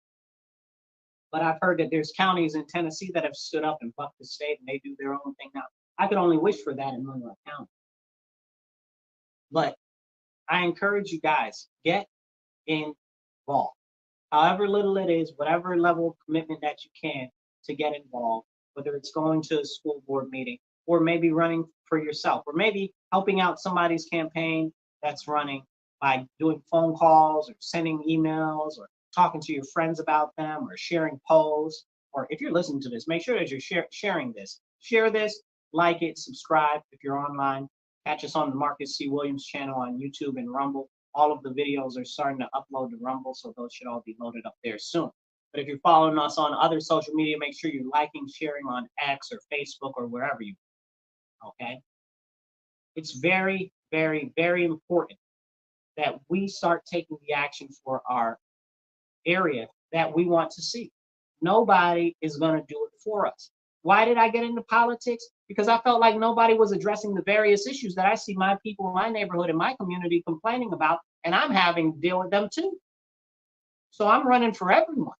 But I've heard that there's counties in Tennessee that have stood up and bucked the state, and they do their own thing now. I could only wish for that in Monroe County. But I encourage you guys, get involved. However little it is, whatever level of commitment that you can to get involved, whether it's going to a school board meeting, or maybe running for yourself, or maybe helping out somebody's campaign that's running by doing phone calls or sending emails or talking to your friends about them or sharing posts. Or if you're listening to this, make sure that you're sharing this. Share this, like it, subscribe if you're online. Catch us on the Marcus C. Williams channel on YouTube and Rumble. All of the videos are starting to upload to Rumble, so those should all be loaded up there soon. But if you're following us on other social media, make sure you're liking, sharing on X or Facebook or wherever you are, okay? It's very, very, very important that we start taking the action for our area that we want to see. Nobody is going to do it for us. Why did I get into politics? Because I felt like nobody was addressing the various issues that I see my people in my neighborhood and my community complaining about, and I'm having to deal with them too. So I'm running for everyone.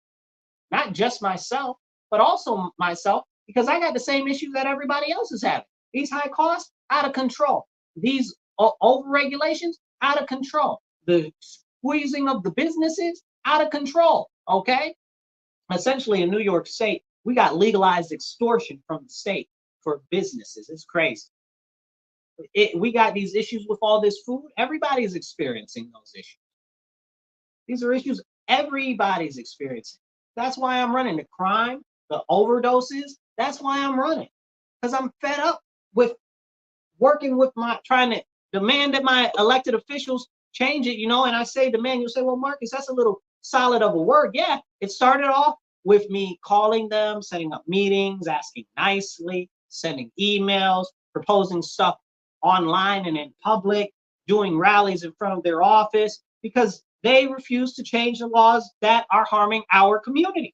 not just myself, but also myself, because I got the same issues that everybody else is having. These high costs, out of control. These over-regulations, out of control. The squeezing of the businesses, out of control, okay? Essentially, in New York State, we got legalized extortion from the state for businesses. It's crazy. We got these issues with all this food. Everybody's experiencing those issues. These are issues everybody's experiencing. That's why I'm running. The crime, the overdoses, that's why I'm running. Because I'm fed up with working with trying to demand that my elected officials change it, and I say demand, you'll say, well, Marcus, that's a little solid of a word. Yeah, it started off with me calling them, setting up meetings, asking nicely, sending emails, proposing stuff online and in public, doing rallies in front of their office, because they refuse to change the laws that are harming our community.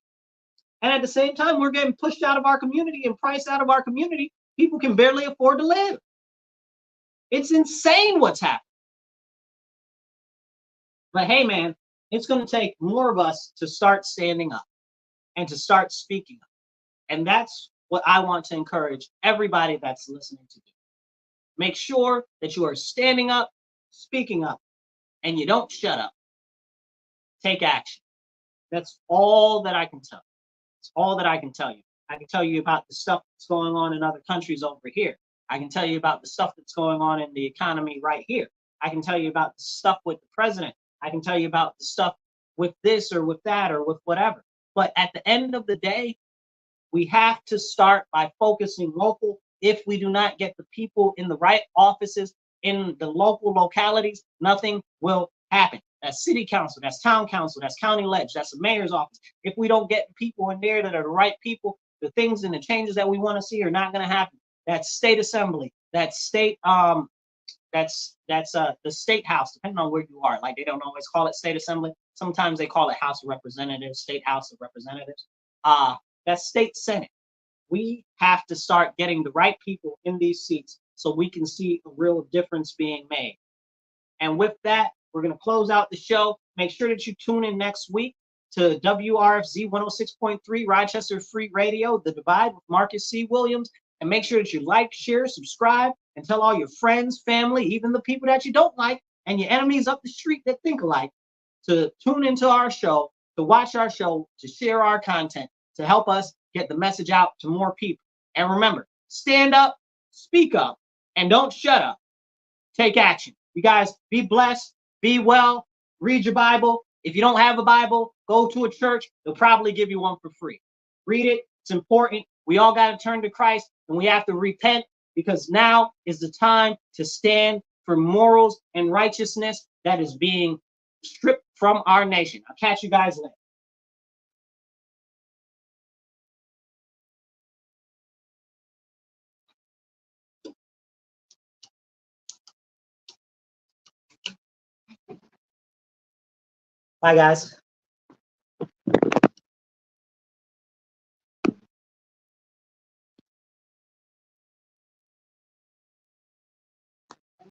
And at the same time, we're getting pushed out of our community and priced out of our community. People can barely afford to live. It's insane what's happening. But hey, man, it's going to take more of us to start standing up and to start speaking up. And that's what I want to encourage everybody that's listening to do. Make sure that you are standing up, speaking up, and you don't shut up. Take action. That's all that I can tell you. It's all that I can tell you. I can tell you about the stuff that's going on in other countries over here. I can tell you about the stuff that's going on in the economy right here. I can tell you about the stuff with the president. I can tell you about the stuff with this or with that or with whatever. But at the end of the day, we have to start by focusing local. If we do not get the people in the right offices in the local localities, nothing will happen. That's city council, that's town council, that's county ledge, that's the mayor's office. If we don't get people in there that are the right people, the things and the changes that we want to see are not going to happen. That's state assembly, that's state that's the state house, depending on where you are. Like, they don't always call it state assembly. Sometimes they call it House of Representatives, State House of Representatives. That's state senate. We have to start getting the right people in these seats so we can see a real difference being made. And with that, we're going to close out the show. Make sure that you tune in next week to WRFZ 106.3 Rochester Free Radio, The Divide with Marcus C. Williams. And make sure that you like, share, subscribe, and tell all your friends, family, even the people that you don't like, and your enemies up the street that think alike, to tune into our show, to watch our show, to share our content, to help us get the message out to more people. And remember, stand up, speak up, and don't shut up. Take action. You guys be blessed, be well, read your Bible. If you don't have a Bible, go to a church. They'll probably give you one for free. Read it. It's important. We all got to turn to Christ, and we have to repent, because now is the time to stand for morals and righteousness that is being stripped from our nation. I'll catch you guys later. Bye, guys.